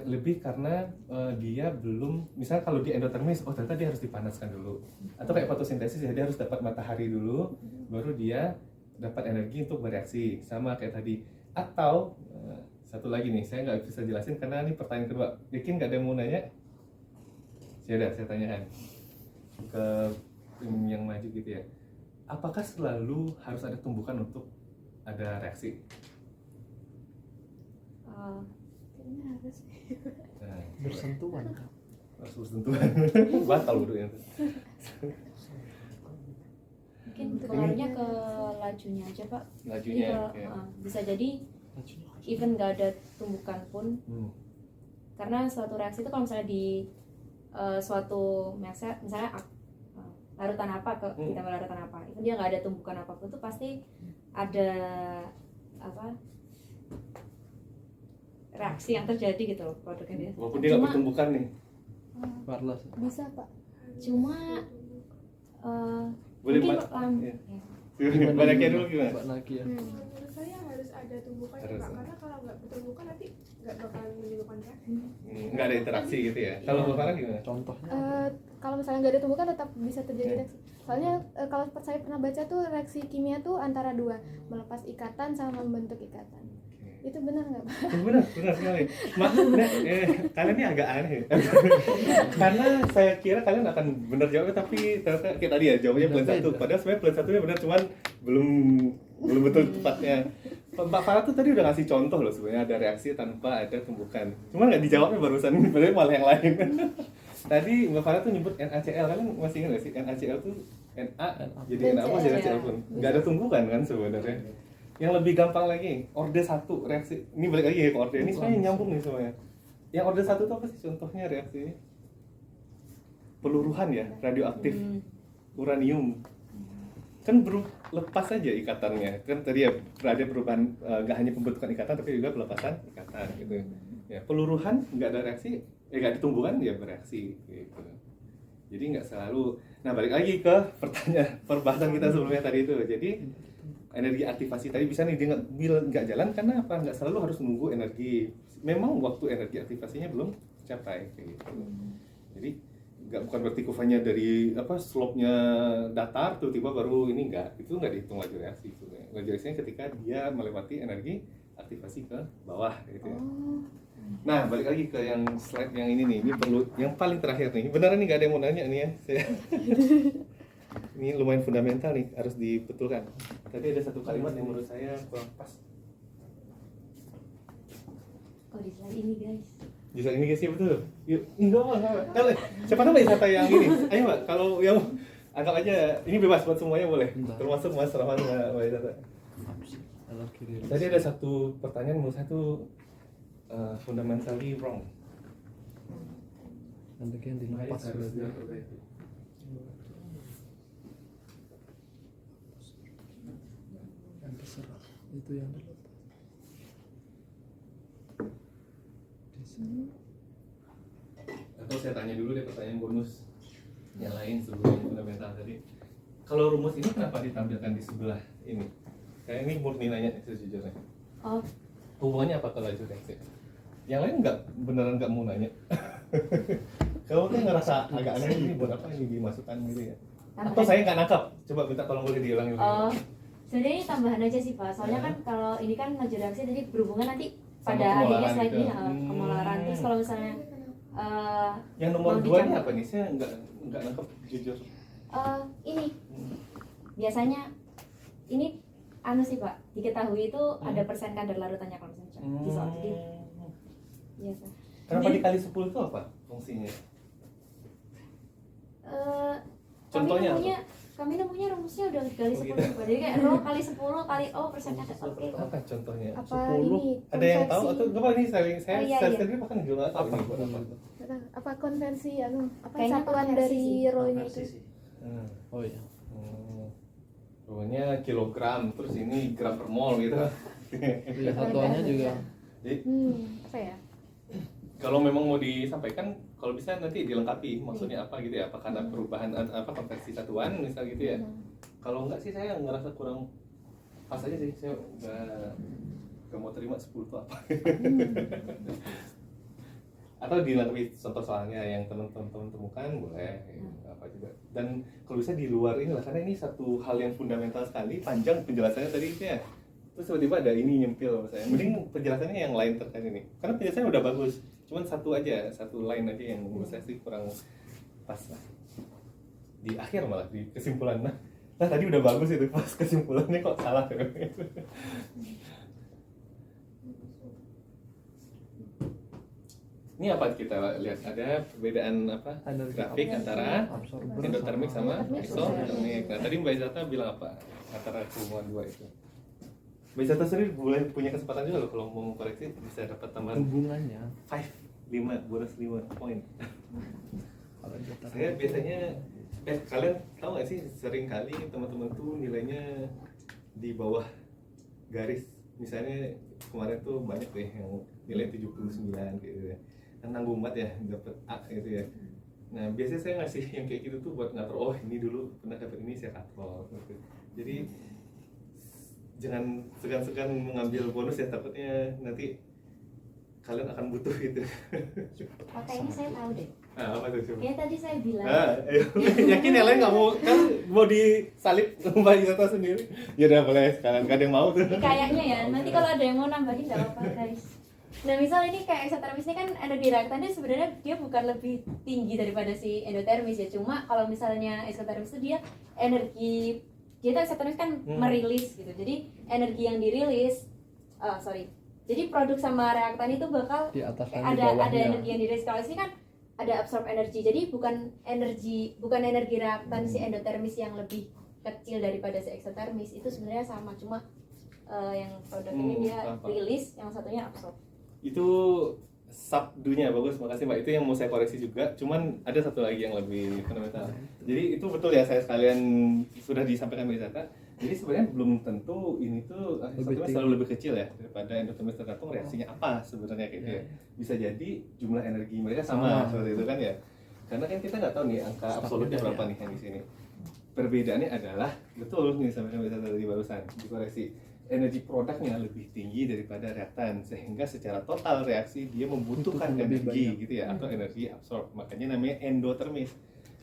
Speaker 3: Lebih karena dia belum, misalnya kalau di endotermis, oh ternyata dia harus dipanaskan dulu, atau kayak fotosintesis ya, dia harus dapat matahari dulu, baru dia dapat energi untuk bereaksi, sama kayak tadi. Atau satu lagi nih, saya nggak bisa jelasin karena ini pertanyaan kedua. Yakin nggak ada yang mau nanya? Saya tanyakan ke tim yang maju gitu ya. Apakah selalu harus ada tumbukan untuk ada reaksi?
Speaker 4: Kayaknya harus.
Speaker 3: Nah,
Speaker 5: Bersentuhan.
Speaker 3: harus bersentuhan. Batal dulunya.
Speaker 2: Mungkin pengaruhnya ke lajunya aja Pak.
Speaker 3: Lajunya.
Speaker 2: Jadi bisa jadi even nggak ada tumbukan pun, karena suatu reaksi itu kalau misalnya di suatu misalnya larutan apa kita larutan apa, itu dia nggak ada tumbukan apapun tuh pasti ada apa reaksi yang terjadi gitu loh produknya dia.
Speaker 3: Walaupun dia nggak bertumbukan nih.
Speaker 5: Wireless.
Speaker 4: Bisa Pak.
Speaker 2: Cuma
Speaker 3: Boleh
Speaker 2: mungkin
Speaker 3: ya.
Speaker 5: Gimana
Speaker 3: Banaknya dulu gimana?
Speaker 5: Mbak Nakia.
Speaker 7: Menurut saya harus ada tumbukannya
Speaker 3: Harus.
Speaker 7: Pak, karena kalau nggak bertumbukan nanti nggak bakal menimbulkan reaksi.
Speaker 3: Nggak ada interaksi gitu ya. Kalau Mbak Farah gimana?
Speaker 5: Contohnya
Speaker 4: Kalau misalnya nggak ada tumbukan tetap bisa terjadi reaksi. Soalnya kalau saya pernah baca tuh reaksi kimia tuh antara dua, melepas ikatan sama membentuk ikatan. Itu benar nggak Pak?
Speaker 3: Benar sekali. Maksudnya kalian ini agak aneh. Karena saya kira kalian akan benar jawabnya, tapi ternyata kayak tadi ya jawabnya plan
Speaker 5: Beda.
Speaker 3: 1. Padahal sebenarnya plan 1-nya benar, cuman belum betul tepatnya. Mbak Farah tuh tadi udah ngasih contoh loh sebenarnya ada reaksi tanpa ada tumbukan. Cuman nggak dijawabnya barusan, padahal malah yang lain. Tadi Mbak Farah tuh nyebut NaCl, kalian masih ingat nggak sih NaCl tuh Na jadi NaO jadi NaCl pun nggak ada tumbukan kan sebenarnya. Yang lebih gampang lagi, orde 1 reaksi. Ini balik lagi ya ke orde. Ini sebenarnya nyambung nih semuanya. Yang orde 1 itu apa sih contohnya reaksi ini? Peluruhan ya, radioaktif, uranium. Kan lepas aja ikatannya. Kan tadi ya ada perubahan, nggak hanya pembentukan ikatan tapi juga pelepasan ikatan gitu. Ya, peluruhan nggak ada reaksi, nggak ada tumbuhan ya bereaksi gitu. Jadi nggak selalu. Nah balik lagi ke pertanyaan perbahasan kita sebelumnya tadi itu. Jadi energi aktivasi tadi bisa nih dia nggak jalan karena apa? Nggak selalu harus nunggu energi. Memang waktu energi aktivasinya belum tercapai kayak gitu. Jadi bukan berarti kuvanya dari slope-nya datar tuh tiba baru ini enggak. Itu nggak dihitung laju reaksi. Laju reaksinya ketika dia melewati energi aktivasi ke bawah gitu ya. Nah, balik lagi ke yang slide yang ini nih. Ini perlu yang paling terakhir nih. Beneran nih nggak ada yang mau nanya nih ya. Ini lumayan fundamental nih, harus dibetulkan. Tadi ada satu kalimat yang menurut saya kurang pas.
Speaker 2: Oh di slide ini guys.
Speaker 3: Bisa ini guys ya betul. Yuk, enggak. Kalau siapa tahu wisata yang ini. Ayo Mbak, kalau yang anggap aja ini bebas buat semuanya boleh.
Speaker 5: Bentar.
Speaker 3: Termasuk Mas Rahman Mbak wisata.
Speaker 5: dalam kiri.
Speaker 3: Tadi ada satu pertanyaan menurut saya tuh fundamentally wrong.
Speaker 5: Nanti yang dilepas berarti. Yang terserah itu yang dilepas. Di sini.
Speaker 3: Atau saya tanya dulu deh pertanyaan bonus yang lain sebelum yang fundamental tadi. Kalau rumus ini kenapa ditampilkan di sebelah ini? Kayak ini murni nanya sejujurnya.
Speaker 2: Oh,
Speaker 3: Hubungannya apa ke laju reaksi? Yang lain beneran nggak mau nanya. Kalau tuh ngerasa agak aneh ini buat apa ini dimasukkan gitu ya? Atau saya nggak nangkap? Coba minta tolong boleh diulangi.
Speaker 2: oh, sebenarnya ini tambahan aja sih Pak. Soalnya kan kalau ini kan laju reaksi jadi berhubungan nanti pada
Speaker 3: Sama
Speaker 2: akhirnya
Speaker 3: pengolahan
Speaker 2: slide
Speaker 3: gitu.
Speaker 2: ini pengolahan. Terus kalau misalnya
Speaker 3: Yang nomor
Speaker 2: mau
Speaker 3: 2 ini
Speaker 2: dicampur.
Speaker 3: apa nih? Saya nggak nangkap jujur.
Speaker 2: ini biasanya ini anu sih Pak, diketahui itu ada persen kadar larutannya kalau misalnya disol. Jadi biasa.
Speaker 3: Kenapa
Speaker 2: Jadi-
Speaker 3: dikali 10 itu apa fungsinya?
Speaker 2: Contohnya
Speaker 3: Contohnya
Speaker 2: kami nemunya rumusnya udah kali
Speaker 3: Oh,
Speaker 2: 10
Speaker 3: gitu.
Speaker 2: Pak. Jadi kayak rho kali 10 kali O persen kadar. Oke.
Speaker 3: apa contohnya?
Speaker 4: Apa
Speaker 5: 10.
Speaker 4: ini
Speaker 3: Ada yang tahu
Speaker 4: konversi-
Speaker 3: atau apa ini saya
Speaker 2: Oh, iya,
Speaker 3: saya
Speaker 2: iya.
Speaker 3: sendiri bahkan juga nggak tahu
Speaker 5: Apa?
Speaker 3: ini buat apa.
Speaker 4: apa konversi apa
Speaker 2: Kayaknya
Speaker 4: satuan
Speaker 2: konversi
Speaker 4: dari
Speaker 2: sih.
Speaker 4: rho-nya itu?
Speaker 3: Hmm.
Speaker 5: Oh iya.
Speaker 3: Pokoknya kilogram, terus ini gram per mol gitu.
Speaker 5: Iya, satuannya juga.
Speaker 3: Jadi
Speaker 4: Apa ya?
Speaker 3: kalau memang mau disampaikan, kalau bisa nanti dilengkapi maksudnya apa gitu ya, apa karena perubahan apa konversi satuan misal gitu ya. Kalau enggak sih saya ngerasa kurang pas aja sih, saya nggak mau terima 10 itu apa. Atau dilengkapi contoh soalnya yang teman-teman temukan boleh apa juga. Dan kalau bisa di luar ini lah, karena ini satu hal yang fundamental sekali, panjang penjelasannya tadi itu ya. Terus tiba-tiba ada ini nyempil saya. Mending penjelasannya yang lain terkait ini. Karena penjelasannya udah bagus. Cuman satu line aja yang menurut saya sih kurang pas lah. Di akhir malah di kesimpulan. Nah tadi udah bagus itu, pas kesimpulannya kok salah. Ini apa kita lihat, ada perbedaan apa
Speaker 5: Energi
Speaker 3: grafik
Speaker 5: absorber.
Speaker 3: antara
Speaker 5: Absorber
Speaker 3: endotermik sama
Speaker 4: Endotermik.
Speaker 3: exotermik. Nah tadi Mbak Izata bilang apa antara hubungan dua itu? Mbak Izata sendiri boleh punya kesempatan juga loh kalau mau koreksi, bisa dapat tambahan
Speaker 5: hubungannya
Speaker 3: 5 bonus 5 poin.
Speaker 5: kalau kita
Speaker 3: Saya biasanya kalian tahu nggak sih, sering kali teman-teman tuh nilainya di bawah garis. Misalnya kemarin tuh banyak deh yang nilai 79 gitu ya. Kan nanggung banget ya dapat A gitu ya. Nah biasanya saya ngasih yang kayak gitu tuh buat ngatur, oh ini dulu pernah dapat ini saya katrol gitu. Jadi jangan segan-segan mengambil bonus ya, takutnya nanti kalian akan butuh gitu.
Speaker 2: Kayaknya saya tahu deh.
Speaker 3: Nah, apa tuh coba?
Speaker 2: Ya tadi saya bilang.
Speaker 3: Ayo. Yakin yang lain nggak mau, kan mau disalib Mbak Isata sendiri? Ya udah boleh, sekalian gak ada yang mau tuh.
Speaker 2: Kayaknya ya, nanti kalau ada yang mau nambahin nggak apa-apa guys. Nah misal ini kayak eksotermis ini kan energi reaktannya sebenarnya dia bukan lebih tinggi daripada si endotermis ya, cuma kalau misalnya eksotermis itu dia energi, dia tuh eksotermis kan merilis gitu, jadi energi yang dirilis, jadi produk sama reaktan itu bakal
Speaker 5: Di atas dan di
Speaker 2: ada
Speaker 5: bawahnya.
Speaker 2: energi yang dirilis. Kalau sini kan ada absorb energi, jadi bukan energi reaktan si endotermis yang lebih kecil daripada si eksotermis, itu sebenarnya sama, cuma yang produk ini dia
Speaker 3: apa?
Speaker 2: rilis, yang satunya absorb.
Speaker 3: Itu sabdunya bagus, makasih Mbak. Itu yang mau saya koreksi juga. Cuman ada satu lagi yang lebih fundamental. Jadi itu betul ya, saya sekalian sudah disampaikan Mbak Isata. Jadi sebenarnya belum tentu ini tuh eksotermis
Speaker 5: tinggi.
Speaker 3: selalu lebih kecil ya daripada endotermis, tergantung reaksinya apa sebenarnya gitu ya. Bisa jadi jumlah energi mereka sama seperti itu kan ya. Karena kan kita nggak tahu nih angka absolutnya berapa nih yang di sini. Perbedaannya adalah betul nih sampai Mbak Isata tadi barusan dikoreksi. Energi produknya lebih tinggi daripada reaktan, sehingga secara total reaksi dia membutuhkan
Speaker 5: Lebih
Speaker 3: energi
Speaker 5: banyak.
Speaker 3: gitu ya, atau energi absorb. Makanya namanya endotermis.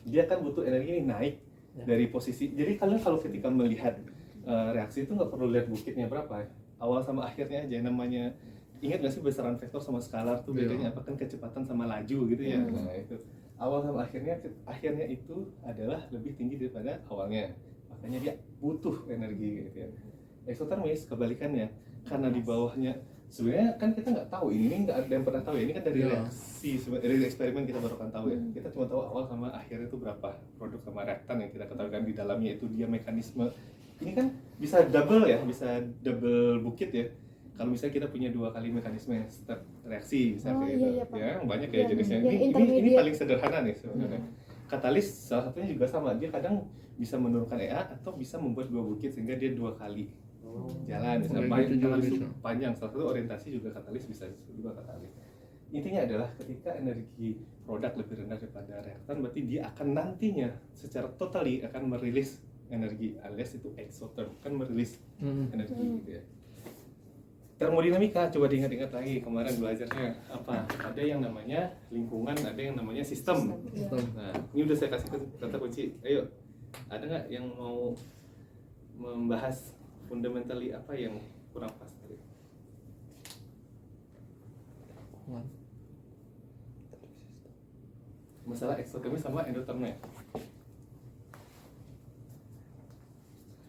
Speaker 3: Dia kan butuh energi ini naik dari posisi. Jadi kalian kalau ketika melihat reaksi itu nggak perlu lihat bukitnya berapa ya. Awal sama akhirnya aja namanya. Ingat nggak sih besaran vektor sama skalar tuh bedanya apa, kan kecepatan sama laju gitu ya. Nah itu awal sama akhirnya itu adalah lebih tinggi daripada awalnya. Makanya dia butuh energi gitu ya. Eksotermis kebalikannya, karena di bawahnya sebenarnya kan kita nggak tahu, ini nggak ada yang pernah tahu ya, ini kan dari reaksi, dari eksperimen kita baru akan tahu ya. Kita cuma tahu awal sama akhirnya itu berapa produk sama reaktan yang kita ketahui di dalamnya, itu dia mekanisme. Ini kan bisa double ya, bisa double bukit ya. Kalau misalnya kita punya 2 kali mekanisme step reaksi, misalnya kayak gitu,
Speaker 4: Pak.
Speaker 3: ya banyak ya
Speaker 4: Yang
Speaker 3: jenisnya. Ini
Speaker 4: intermediate.
Speaker 3: paling sederhana nih sebenarnya. Katalis salah satunya juga sama, dia kadang bisa menurunkan EA atau bisa membuat 2 bukit sehingga dia 2 kali jalan. Misalnya
Speaker 5: Gitu juga
Speaker 3: katalis itu
Speaker 5: bisa.
Speaker 3: panjang, salah satu orientasi juga katalis bisa juga katalis. Intinya adalah ketika energi produk lebih rendah daripada reaktan, berarti dia akan nantinya secara totally akan merilis energi, alias itu exotherm, kan merilis energi gitu ya. Termodinamika, coba diingat-ingat lagi kemarin belajarnya apa? Ada yang namanya lingkungan, ada yang namanya sistem. Nah, ini udah saya kasih kata kunci. Ayo, ada nggak yang mau membahas fundamentally apa yang kurang pas tadi? Masalah eksotermis sama endotermis.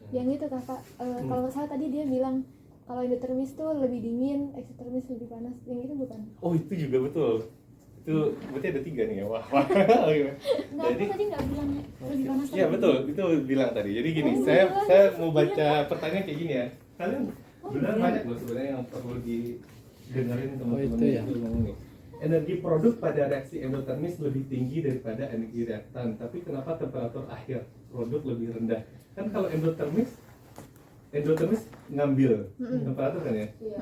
Speaker 4: Yang itu kakak, kalau nggak salah tadi dia bilang kalau endotermis tuh lebih dingin, eksotermis lebih panas. Yang itu bukan?
Speaker 3: Oh itu juga betul. Itu berarti ada 3 nih ya. Wah.
Speaker 2: Enggak,
Speaker 3: Jadi-
Speaker 2: aku tadi nggak bilang lebih panas.
Speaker 3: Iya
Speaker 2: lagi.
Speaker 3: betul, itu bilang tadi. Jadi gini,
Speaker 2: Oh,
Speaker 3: saya
Speaker 2: iya.
Speaker 3: mau baca pertanyaan kayak gini ya. Kalian benar
Speaker 2: iya.
Speaker 3: banyak loh sebenarnya yang perlu didengarin teman-teman
Speaker 5: itu ya.
Speaker 3: itu ngomong nih. Energi produk pada reaksi endotermis lebih tinggi daripada energi reaktan. Tapi kenapa temperatur akhir produk lebih rendah? Kan kalau endotermis ngambil temperatur kan ya.
Speaker 6: Iya.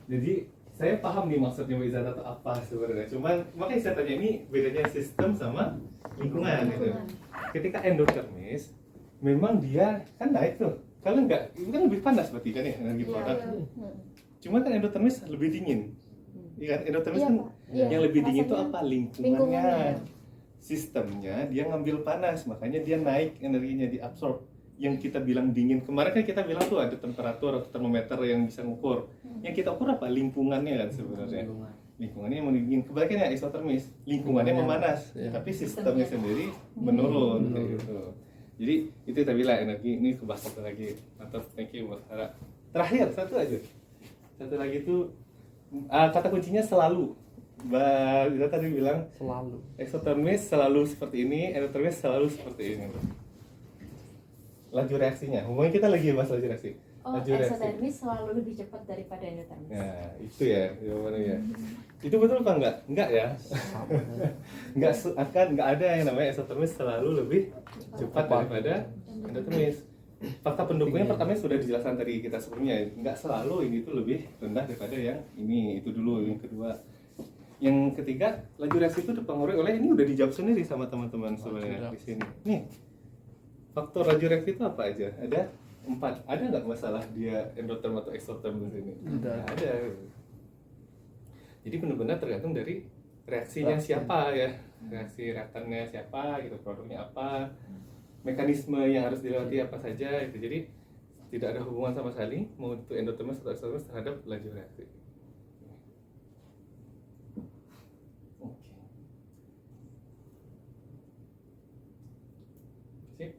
Speaker 3: Jadi saya paham nih maksudnya Mbak Izana itu apa sebenarnya. Cuman makanya saya tanya ini bedanya sistem sama lingkungan gitu. Ketika endotermis memang dia kan naik tuh. Kalau enggak, itu kan lebih panas berarti kan ya energi produk. Cuma kan endotermis lebih dingin. Iya kan endotermis
Speaker 4: Iya,
Speaker 3: kan
Speaker 4: Pak. Iya,
Speaker 3: yang lebih dingin itu
Speaker 4: rasanya
Speaker 3: apa? Lingkungannya.
Speaker 4: lingkungannya.
Speaker 3: Sistemnya dia ngambil panas, makanya dia naik energinya diabsorb. Yang kita bilang dingin kemarin kan kita bilang tuh ada temperatur atau termometer yang bisa ngukur. Yang kita ukur apa? Lingkungannya kan sebenarnya. Lingkungannya yang dingin. Kebalikannya eksotermis, lingkungannya memanas,
Speaker 5: Iya.
Speaker 3: tapi sistemnya sendiri menurun kayak gitu. Jadi itu tadi lah energi ini kebahas satu lagi. Mantap, thank you Mbak Sarah. Terakhir satu aja. Satu lagi tuh kata kuncinya selalu. Mbak Ida tadi bilang
Speaker 5: Selalu.
Speaker 3: eksotermis selalu seperti ini, endotermis selalu seperti ini. Laju reaksinya, ngomongin kita lagi bahas laju reaksi.
Speaker 2: Oh,
Speaker 3: Laju reaksi.
Speaker 2: eksotermis selalu lebih cepat daripada endotermis.
Speaker 3: Nah, itu ya, jawabannya ya. Itu betul apa enggak? Enggak ya. Enggak ada yang namanya eksotermis selalu lebih cepat daripada endotermis. Fakta pendukungnya pertama sudah dijelaskan tadi kita sebelumnya. Enggak selalu ini tuh lebih rendah daripada yang ini. Itu dulu. Yang kedua, yang ketiga, laju reaksi itu dipengaruhi oleh ini udah dijawab sendiri sama teman-teman sebenarnya di sini. Nih, faktor laju reaksi itu apa aja? Ada 4. Ada nggak masalah dia endoterm atau eksoterm di sini?
Speaker 5: Tidak.
Speaker 3: Nggak ada. Jadi benar-benar tergantung dari reaksinya siapa ya, reaksi reaktannya siapa gitu, produknya apa, mekanisme yang harus dilewati apa saja itu. Jadi tidak ada hubungan sama sekali mau itu endotermus atau eksotermus terhadap laju reaksi. Oke. Sip.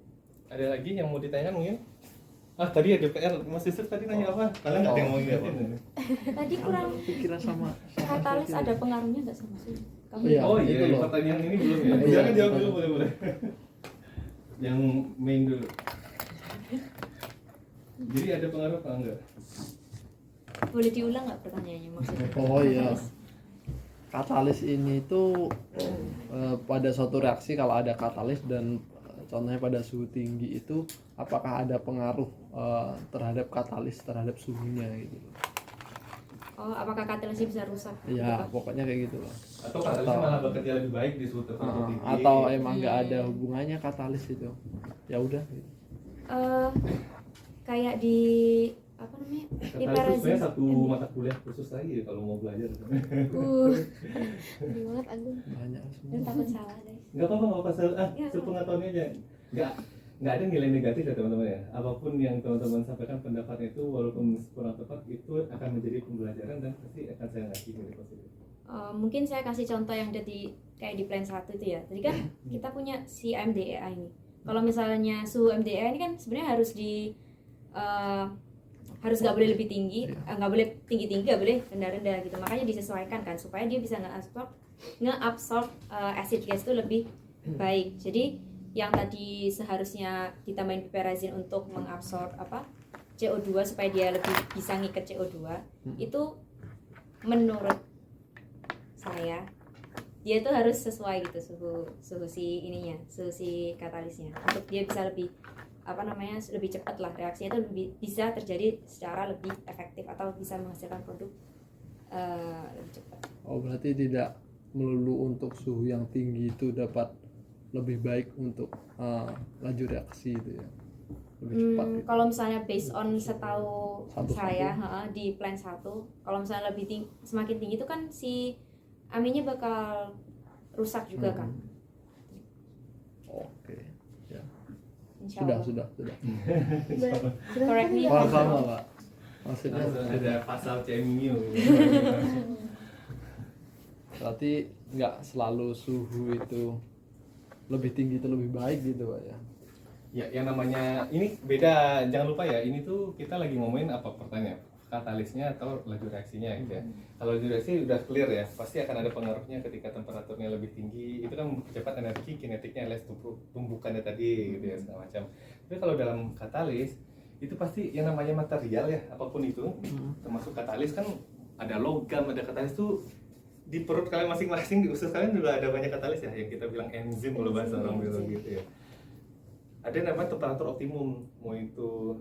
Speaker 3: Ada lagi yang mau ditanyakan mungkin? Tadi ada PR, Mas Yusuf tadi nanya apa? Kalian nggak ada yang mau ingatin?
Speaker 2: Tadi kurang
Speaker 5: Pikiran sama
Speaker 2: katalis ada pengaruhnya nggak sama suhu? Kamu
Speaker 5: Iya.
Speaker 3: Oh iya,
Speaker 5: itu loh.
Speaker 3: pertanyaan ini belum ya?
Speaker 5: Iya.
Speaker 3: Jangan jawab dulu, boleh. Yang main dulu. Jadi ada pengaruh apa enggak?
Speaker 2: boleh diulang nggak pertanyaannya maksudnya?
Speaker 5: Oh iya. Katalis ini tuh pada suatu reaksi kalau ada katalis dan contohnya pada suhu tinggi itu apakah ada pengaruh terhadap katalis terhadap suhunya gitu.
Speaker 2: Oh, apakah katalisnya bisa rusak?
Speaker 5: Ya, pokoknya kayak gitu loh.
Speaker 3: Atau katalisnya malah bekerja lebih baik di suhu tertentu tinggi?
Speaker 5: Atau emang nggak ada hubungannya katalis itu. Ya udah gitu.
Speaker 2: Kayak di apa namanya? Di
Speaker 3: Katalis itu
Speaker 2: Parazin.
Speaker 3: sebenarnya satu mata kuliah khusus lagi ya kalau mau belajar.
Speaker 4: Sedih banget aku.
Speaker 5: Banyak
Speaker 2: Dan
Speaker 5: semua.
Speaker 2: takut salah deh.
Speaker 3: Nggak apa-apa, nggak apa-apa.
Speaker 2: Ya,
Speaker 3: Sepengetahuannya aja. Nggak ada nilai negatif ya teman-teman ya. Apapun yang teman-teman sampaikan pendapatnya itu walaupun kurang tepat itu akan menjadi pembelajaran dan pasti akan saya ngasih nilai positif.
Speaker 2: Mungkin saya kasih contoh yang ada di kayak di plan 1 itu ya. Jadi kan kita punya si MDEA ini. Kalau misalnya suhu MDEA ini kan sebenarnya harus harus nggak boleh lebih tinggi, nggak boleh tinggi-tinggi, nggak boleh rendah-rendah gitu. Makanya disesuaikan kan supaya dia bisa nge-absorb acid gas itu lebih baik. Jadi yang tadi seharusnya ditambahin piperazine untuk mengabsorb CO2 supaya dia lebih bisa ngikat CO2 itu menurut saya dia itu harus sesuai gitu suhu si ininya, suhu si katalisnya untuk dia bisa lebih lebih cepat lah reaksinya itu lebih bisa terjadi secara lebih efektif atau bisa menghasilkan produk lebih cepat.
Speaker 5: Oh, berarti tidak melulu untuk suhu yang tinggi itu dapat lebih baik untuk laju reaksi itu ya. Lebih cepat gitu.
Speaker 2: Kalau misalnya based on setahu
Speaker 5: Satu-satu.
Speaker 2: saya di plan 1, kalau misalnya lebih tinggi, semakin tinggi itu kan si aminnya bakal rusak juga kan.
Speaker 5: Oke. Ya.
Speaker 2: Insya Allah.
Speaker 5: Sudah.
Speaker 2: Correct me if
Speaker 5: Paham
Speaker 2: I'm
Speaker 5: sama,
Speaker 2: wrong.
Speaker 5: Pak. Maksudnya
Speaker 3: Ada pasal CMU.
Speaker 5: berarti nggak selalu suhu itu lebih tinggi itu lebih baik gitu, Pak ya.
Speaker 3: Ya, yang namanya ini beda. Jangan lupa ya, ini tuh kita lagi ngomongin apa pertanyaan, katalisnya atau laju reaksinya gitu ya. Kalau laju reaksi udah clear ya, pasti akan ada pengaruhnya ketika temperaturnya lebih tinggi. Itu kan mempercepat energi kinetiknya alias tumbukannya tadi gitu ya segala macam. Tapi kalau dalam katalis itu pasti yang namanya material ya, apapun itu, termasuk katalis kan ada logam, ada katalis tuh di perut kalian masing-masing, di usus kalian juga ada banyak katalis ya, yang kita bilang enzim kalau bahasa orang biologi gitu ya. Ada namanya temperatur optimum, mau itu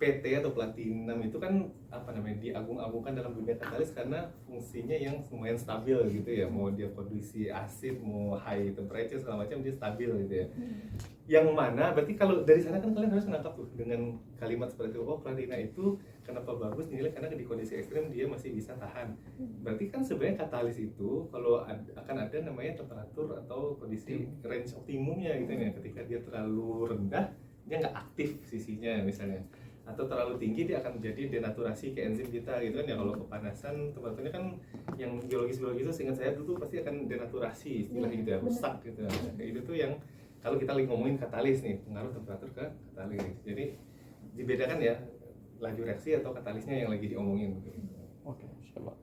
Speaker 3: PT atau platinum itu kan diagung-agungkan dalam dunia katalis karena fungsinya yang lumayan stabil gitu ya, mau dia kondisi asid, mau high temperature segala macam dia stabil gitu ya. Yang mana berarti kalau dari sana kan kalian harus menangkap tuh dengan kalimat seperti itu, oh platina itu kenapa bagus dinilai karena di kondisi ekstrim dia masih bisa tahan. Berarti kan sebenarnya katalis itu kalau akan ada namanya temperatur atau kondisi range optimumnya gitu ya, ketika dia terlalu rendah dia nggak aktif sisinya misalnya, atau terlalu tinggi dia akan menjadi denaturasi ke enzim kita gitu kan ya. Kalau kepanasan temperaturnya kan yang biologis itu seingat saya dulu pasti akan denaturasi istilah gitu ya, rusak gitu. Kayak itu tuh yang kalau kita lagi ngomongin katalis nih, pengaruh temperatur ke katalis. Jadi dibedakan ya laju reaksi atau katalisnya yang lagi diomongin gitu.
Speaker 5: Oke, siap, Pak.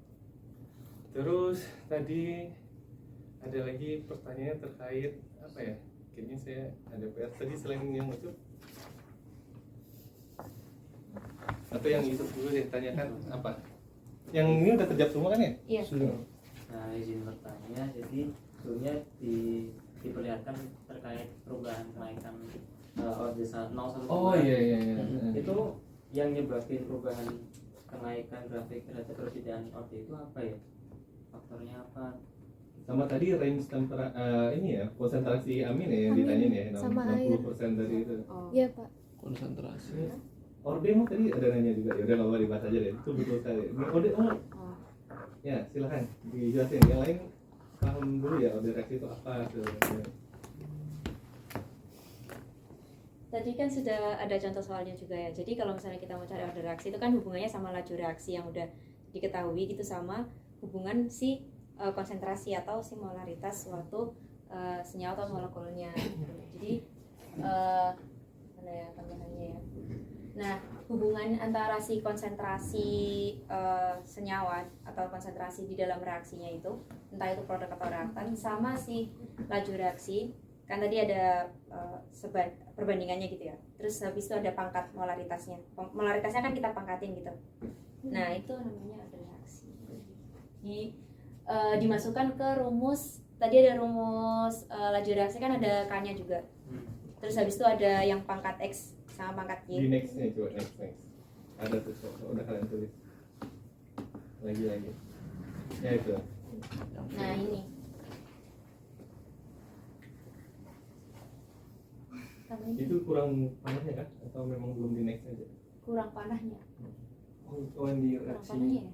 Speaker 3: Terus tadi ada lagi pertanyaan terkait apa ya? Kayaknya saya ada PR tadi selain yang itu. Atau yang itu dulu deh, tanyakan apa? Yang ini udah terjawab semua kan ya?
Speaker 2: Iya.
Speaker 5: Sudah.
Speaker 8: Nah, izin bertanya, jadi sebelumnya diperlihatkan terkait perubahan kenaikan ordesa 0 sampai 2.
Speaker 3: Oh iya.
Speaker 8: Itu yang nyebabin perubahan kenaikan grafik derajat perbedaan orde itu apa ya? Faktornya apa?
Speaker 3: Sama tadi range ini ya, konsentrasi amin ya yang
Speaker 4: Amin,
Speaker 3: ditanyain ya,
Speaker 4: sama
Speaker 3: 60% dari itu.
Speaker 2: Oh.
Speaker 4: Iya Pak.
Speaker 5: konsentrasi.
Speaker 3: Orde mau tadi ada nanya juga, ya udah nggak apa dibahas aja deh, itu betul sekali. Ini Orde
Speaker 2: Oh.
Speaker 3: ya silakan dijelasin, yang lain paham dulu ya orde reaksi itu apa tuh.
Speaker 2: Tadi kan sudah ada contoh soalnya juga ya. Jadi kalau misalnya kita mau cari order reaksi itu kan hubungannya sama laju reaksi yang udah diketahui gitu, sama hubungan si konsentrasi atau si molaritas suatu senyawa atau molekulnya. Jadi mana ya tambahannya ya. Nah, hubungan antara si konsentrasi senyawa atau konsentrasi di dalam reaksinya itu, entah itu produk atau reaktan, sama si laju reaksi, kan tadi ada perbandingannya gitu ya. Terus habis itu ada pangkat molaritasnya. Molaritasnya kan kita pangkatin gitu. Nah, itu namanya order reaksi. Dimasukkan ke rumus, tadi ada rumus laju reaksi kan ada K-nya juga. Terus habis itu ada yang pangkat X sama pangkat
Speaker 3: Di
Speaker 2: Y.
Speaker 3: nextnya coba next ada tuh, udah kalian tulis lagi ya itu.
Speaker 2: Nah, ini
Speaker 3: Itu kurang panahnya kan atau memang belum di next aja?
Speaker 2: kurang panahnya.
Speaker 3: Oh, yang di
Speaker 2: Kurang
Speaker 3: reaksi.
Speaker 2: panahnya ya?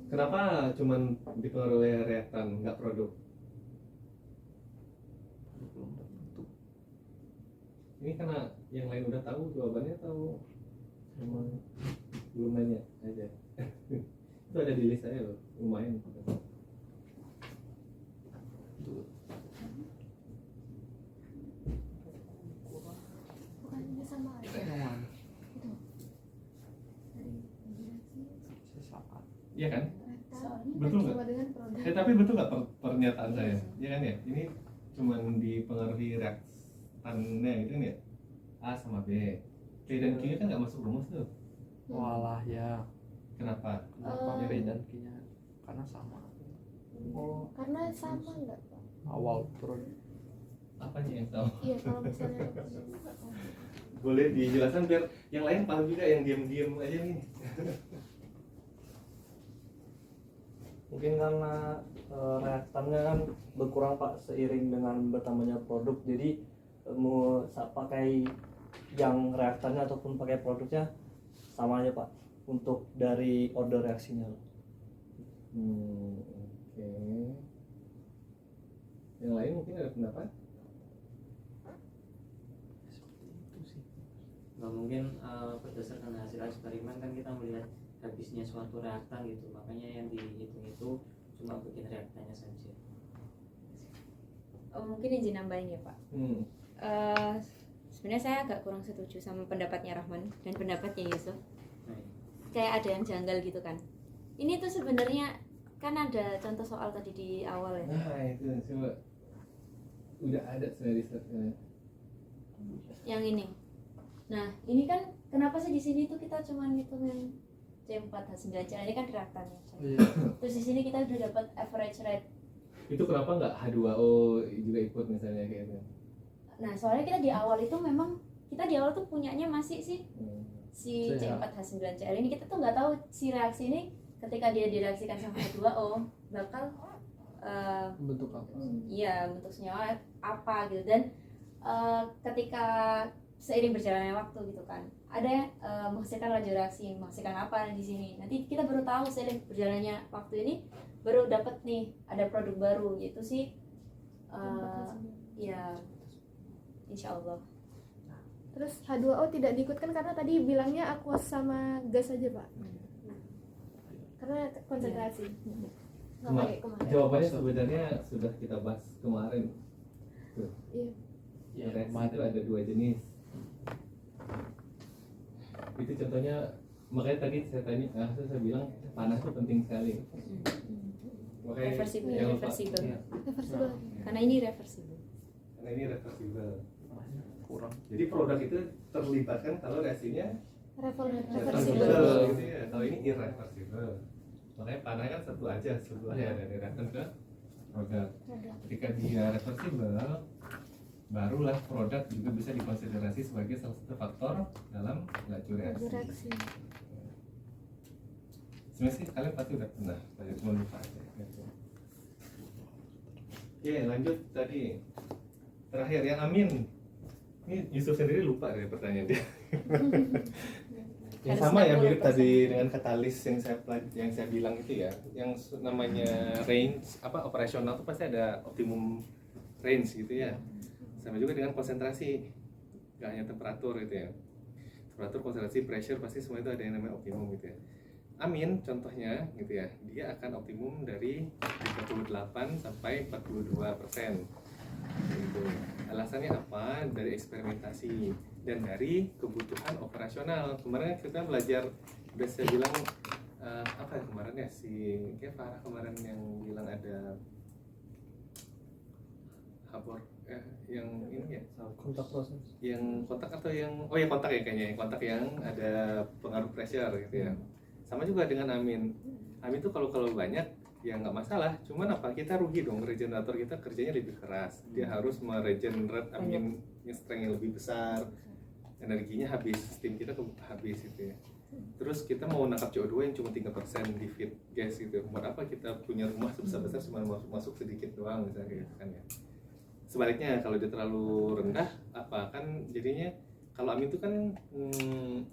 Speaker 3: Kenapa cuman dipengaruhi oleh reaktan nggak produk? Ini karena yang lain udah tahu jawabannya atau memang belum nanya aja? Itu ada di list saya loh, lumayan.
Speaker 4: Bukannya sama aja.
Speaker 5: Sesaat.
Speaker 3: Iya kan?
Speaker 2: Soalnya
Speaker 3: Betul nggak?
Speaker 4: Sama dengan produk.
Speaker 3: Tapi betul nggak pernyataan saya? Iya kan ya? Ini cuman dipengaruhi reaktannya itu kan ya? A sama B. P dan Q kan nggak masuk rumus tuh.
Speaker 5: Walah ya.
Speaker 3: Kenapa?
Speaker 5: Kenapa P dan Q-nya? Karena sama.
Speaker 3: Oh,
Speaker 4: Karena sama nggak Pak?
Speaker 5: Awal produk.
Speaker 3: apanya yang tahu?
Speaker 4: Iya kalau misalnya
Speaker 3: Boleh dijelaskan biar yang lain paham juga, yang diam-diam aja nih.
Speaker 1: Mungkin karena reaktannya kan berkurang Pak seiring dengan bertambahnya produk, jadi mau pakai yang reaktannya ataupun pakai produknya sama aja Pak untuk dari order reaksinya.
Speaker 3: Oke. Yang lain mungkin ada pendapat?
Speaker 8: Nah, mungkin berdasarkan hasil eksperimen kan kita melihat habisnya suatu reaktan gitu, makanya yang dihitung itu cuma bagian reaktannya saja.
Speaker 2: mungkin izin nambahin ya Pak. Sebenarnya saya agak kurang setuju sama pendapatnya Rahman dan pendapatnya Yusuf.
Speaker 8: Nah,
Speaker 2: Kayak ada yang janggal gitu kan. Ini tuh sebenarnya kan ada contoh soal tadi di awal ya.
Speaker 3: Nah itu coba udah ada sebenarnya risetnya.
Speaker 2: Yang ini. Nah, ini kan kenapa sih di sini tuh kita cuma ngitung yang C4H9Cl ini kan reaktannya.
Speaker 5: Iya.
Speaker 2: Terus di sini kita udah dapat average rate.
Speaker 3: Itu kenapa nggak H2O juga ikut misalnya kayak gitu?
Speaker 2: Nah, soalnya kita di awal itu memang kita di awal tuh punyanya masih sih si C4H9Cl ini, kita tuh nggak tahu si reaksi ini ketika dia direaksikan sama H2O bakal
Speaker 5: Bentuk apa?
Speaker 2: iya bentuk senyawa apa gitu. Dan ketika seiring berjalannya waktu gitu kan ada menghasilkan laju reaksi, menghasilkan apa di sini, nanti kita baru tahu seiring berjalannya waktu ini baru dapat nih ada produk baru, yaitu sih ya insya Allah.
Speaker 4: terus H2O tidak diikutkan karena tadi bilangnya aqueous sama gas aja Pak. Karena konsentrasi. Nggak pakai kemarin.
Speaker 3: Jawabannya sebenarnya sudah kita bahas kemarin. Tuh.
Speaker 4: Iya.
Speaker 5: Ya,
Speaker 3: Reaksi itu ada dua jenis. Itu contohnya, makanya tadi saya bilang panas itu penting sekali. Makanya
Speaker 2: Reversible,
Speaker 3: jangan lupa.
Speaker 2: reversible.
Speaker 3: Iya,
Speaker 4: Reversible.
Speaker 2: Karena ini reversible.
Speaker 3: karena ini reversible.
Speaker 5: Kurang.
Speaker 3: Jadi produk itu terlibatkan kalau reaksinya
Speaker 4: Reversible.
Speaker 3: reversible gitu ya. Kalau ini irreversible. Makanya panah kan satu aja sebetulnya dari reaktan ke produk. Ketika dia reversible, barulah produk juga bisa dikonsiderasi sebagai salah satu faktor dalam laju reaksi.
Speaker 4: Reaksi.
Speaker 3: Sebenarnya sih kalian pasti udah pernah belajar, cuma lupa aja gitu. Oke, lanjut tadi terakhir yang Amin. Ini Yusuf sendiri lupa dari pertanyaan dia. Yang sama ya, mirip tadi dengan katalis yang saya bilang itu ya, yang namanya range operasional itu pasti ada optimum range gitu ya. Sama juga dengan konsentrasi, nggak hanya temperatur gitu ya. Temperatur, konsentrasi, pressure pasti semua itu ada yang namanya optimum gitu ya. Amin contohnya gitu ya, dia akan optimum dari 38 sampai 42%. Gitu. Alasannya apa? Dari eksperimentasi dan dari kebutuhan operasional. Kemarin kita belajar, udah saya bilang apa ya kemarin ya, kayak Farah kemarin yang bilang ada habor yang ini ya,
Speaker 1: kontak proses.
Speaker 3: yang kontak atau yang kontak ya kayaknya, yang kontak yang ada pengaruh pressure gitu ya. Sama juga dengan Amin tuh kalau banyak ya nggak masalah, cuman apa, kita rugi dong, regenerator kita kerjanya lebih keras, dia harus meregenerate Amin yang strength yang lebih besar, energinya habis, steam kita habis gitu ya. Terus kita mau nangkap CO2 yang cuma 3% di feed gas gitu, buat apa kita punya rumah sebesar-besar cuma masuk sedikit doang misalnya gitu kan ya. Sebaliknya kalau dia terlalu rendah apa kan jadinya, kalau Amin itu kan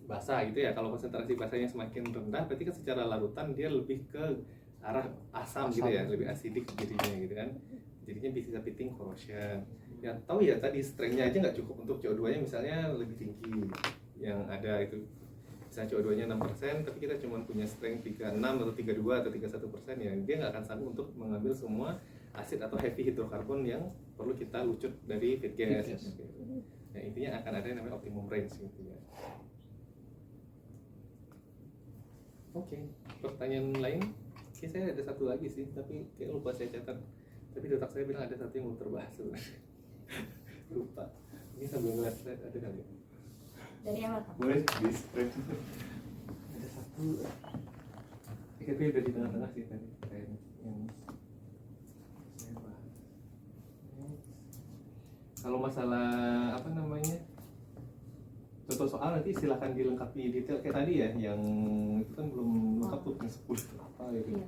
Speaker 3: basah gitu ya, kalau konsentrasi basahnya semakin rendah berarti kan secara larutan dia lebih ke arah asam gitu ya, lebih asidik jadinya gitu kan, jadinya bisa pitting corrosion. Ya tahu ya tadi strength-nya aja nggak cukup untuk CO2-nya misalnya lebih tinggi yang ada itu, misalnya CO2-nya 6% tapi kita cuma punya strength 36 atau 32 atau 31%, ya dia nggak akan sanggup untuk mengambil semua asid atau heavy hidrokarbon yang perlu kita lucut dari feed gas. Nah, intinya akan ada yang namanya optimum range gitu ya. Oke, pertanyaan lain? Oke, saya ada satu lagi sih, tapi kayak lupa saya catat. Tapi di otak saya bilang ada satu yang belum terbahas sebenarnya. Lupa. Ini sambil ngeliat slide ada kali ya?
Speaker 2: Dari awal Kak?
Speaker 3: Boleh di spread. Ada satu. Tapi udah di tengah-tengah sih tadi. Kayaknya yang saya bahas. Kalau masalah apa namanya, contoh soal nanti silahkan dilengkapi detail kayak tadi ya, yang itu kan belum lengkap tuh yang 10 apa gitu.
Speaker 2: Iya.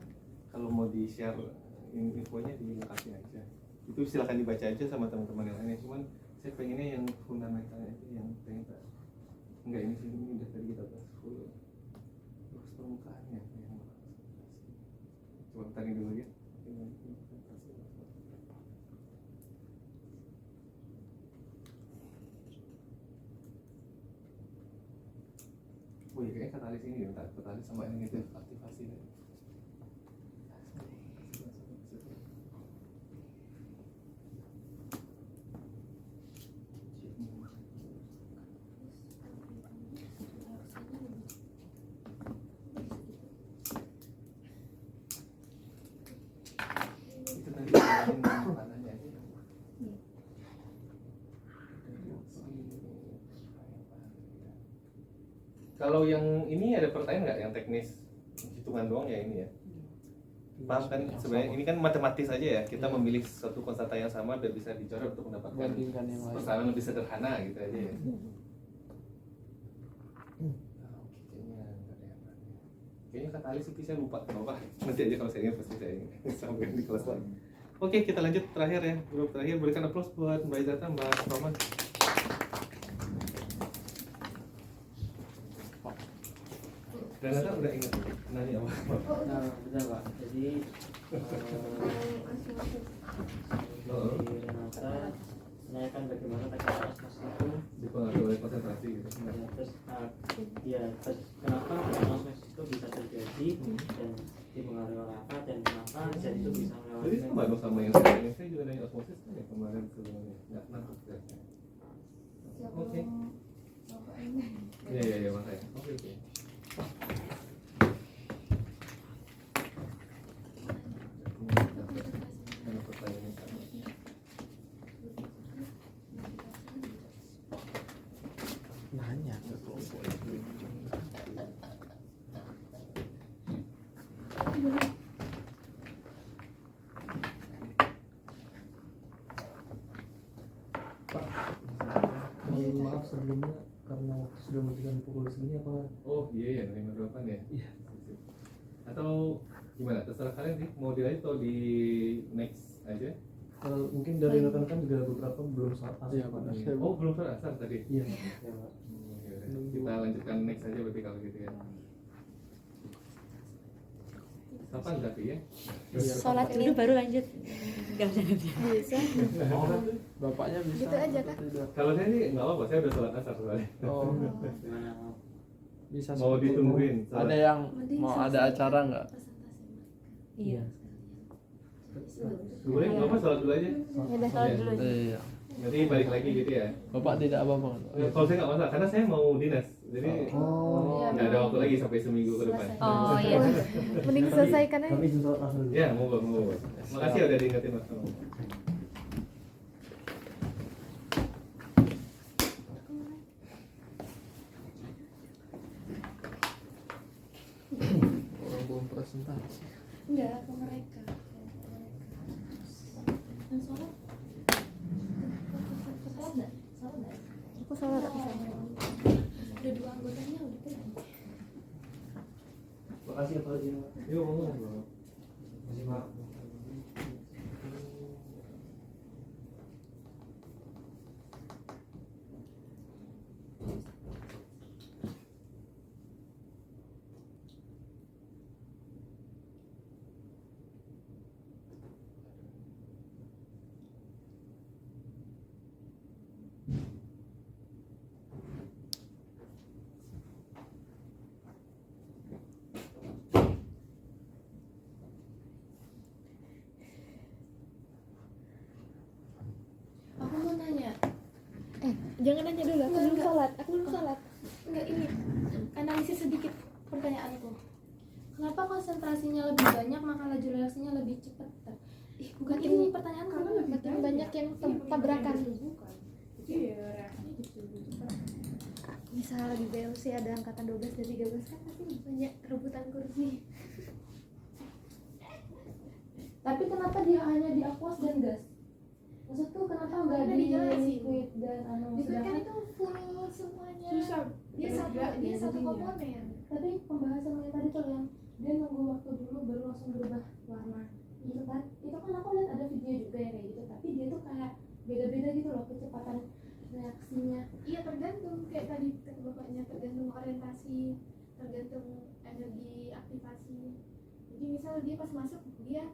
Speaker 3: Kalau mau di share infonya dilengkapi aja, itu silahkan dibaca aja sama teman-teman yang lainnya. Cuman saya pengennya yang fundamentalnya aja yang pengen tak, enggak ini sih, ini udah tadi kita bahas full terus permukaannya yang coba tadi dulu ya. Oh iya, kayaknya katalis ini ya, katalis sama negatif aktivasi deh. Itu tadi tanahnya aja. Kalau yang ini ada pertanyaan nggak yang teknis hitungan doang ya ini ya? Paham kan sebenarnya ini kan matematis aja ya, kita memilih suatu konstanta yang sama biar bisa dicoret untuk mendapatkan
Speaker 5: Bandingkan yang lain.
Speaker 3: persamaan lebih sederhana gitu aja ya. Kayaknya katalis itu saya lupa kenapa. Nanti aja kalau saya ingat pasti saya sampaikan di kelas lagi. Oke, kita lanjut terakhir ya, grup terakhir. Berikan aplaus buat Mbak Izata, Mbak Roman. Dan Nata udah ingat nanya apa?
Speaker 8: Nah, benar Pak. Jadi di Renata menanyakan bagaimana tekanan osmosis itu
Speaker 3: Dipengaruhi oleh konsentrasi gitu.
Speaker 8: ya, terus kenapa tekanan osmosis itu bisa terjadi dan dipengaruhi oleh apa dan kenapa zat itu bisa
Speaker 3: Jadi sama dong sama yang saya juga nanya osmosis kan ya kemarin sebelumnya, nggak nangkep zatnya. Oke. Iya makanya. Oke. Ada pertanyaan yang sama.
Speaker 5: Nanya ke kelompok itu.
Speaker 1: Maaf sebelumnya karena waktu sudah memberikan pukul segini apa?
Speaker 3: Oh iya ya, 5:08 ya.
Speaker 1: Iya.
Speaker 3: Atau gimana? Terserah kalian sih, mau dilanjut atau di next aja?
Speaker 1: Mungkin dari rekan-rekan juga beberapa belum saat
Speaker 5: Iya, benar.
Speaker 3: Oh, belum sholat asar tadi?
Speaker 1: Iya.
Speaker 3: Ya, Pak. Kita lanjutkan next aja berarti kalau gitu ya. Kapan tapi ya?
Speaker 2: Sholat dulu baru lanjut. Nggak usah nanti.
Speaker 4: Bisa.
Speaker 5: Bapaknya bisa
Speaker 4: Gitu aja,
Speaker 5: atau
Speaker 4: Kak?
Speaker 5: tidak?
Speaker 3: Kalau saya sih nggak apa-apa, saya udah sholat asar soalnya.
Speaker 5: Oh,
Speaker 8: Gimana mau?
Speaker 5: bisa
Speaker 3: Mau
Speaker 5: seperti itu.
Speaker 3: ditungguin, sholat.
Speaker 5: Ada yang
Speaker 6: Mending
Speaker 5: mau ada
Speaker 6: selesaikan
Speaker 5: acara nggak?
Speaker 6: presentasi
Speaker 2: Iya.
Speaker 3: Boleh nggak apa sholat dulu aja.
Speaker 4: Ya udah.
Speaker 2: Sholat dulu.
Speaker 5: Iya.
Speaker 3: Nanti balik lagi gitu ya.
Speaker 5: Bapak tidak apa-apa.
Speaker 3: Kalau saya nggak masalah, karena saya mau dinas, jadi nggak ada waktu lagi sampai seminggu ke depan.
Speaker 2: Oh iya.
Speaker 4: Mending selesaikan aja.
Speaker 1: Kami izin sholat asar dulu.
Speaker 3: Ya, mau. Makasih ya udah diingetin Mas.
Speaker 5: Orang belum presentasi.
Speaker 6: enggak ke mereka dan sholat
Speaker 4: Aku sholat.
Speaker 6: udah 2 anggotanya udah pulang.
Speaker 1: Makasih ya Pak izin.
Speaker 3: Yuk, mau.
Speaker 1: Makasih Pak.
Speaker 6: Aku mau nanya,
Speaker 4: Jangan nanya dulu, aku belum
Speaker 6: Enggak.
Speaker 4: sholat. Aku belum sholat.
Speaker 6: enggak ini analisis sedikit pertanyaanku. Kenapa konsentrasinya lebih banyak maka laju reaksinya lebih cepat? Bukan
Speaker 4: Mungkin
Speaker 6: ini pertanyaan
Speaker 7: karena
Speaker 6: kamu.
Speaker 7: lebih
Speaker 4: Makin banyak yang tabrakan.
Speaker 7: bukan. Jadi ya reaksinya jadi lebih cepat.
Speaker 4: Misal di BLC ada angkatan 12 dan 13 kan pasti banyak rebutan kursi.
Speaker 6: Tapi kenapa dia hanya di aqueous dan gas? Maksudku kenapa enggak
Speaker 7: Karena
Speaker 6: di
Speaker 7: dijelasin.
Speaker 6: liquid dan anu?
Speaker 4: Liquid kan
Speaker 6: Sedangkan
Speaker 4: itu full semuanya.
Speaker 7: Susah.
Speaker 4: Dia satu
Speaker 7: jadinya.
Speaker 4: komponen.
Speaker 6: tadi pembahasan yang tadi tuh yang dia nunggu waktu dulu baru langsung berubah warna gitu kan, itu kan aku lihat ada video juga yang kayak gitu, tapi dia tuh kayak beda-beda gitu loh kecepatan reaksinya.
Speaker 4: Iya, tergantung kayak tadi kata bapaknya, tergantung orientasi, tergantung energi aktivasi. Jadi misal dia pas masuk dia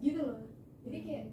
Speaker 4: gitu loh. Jadi kayak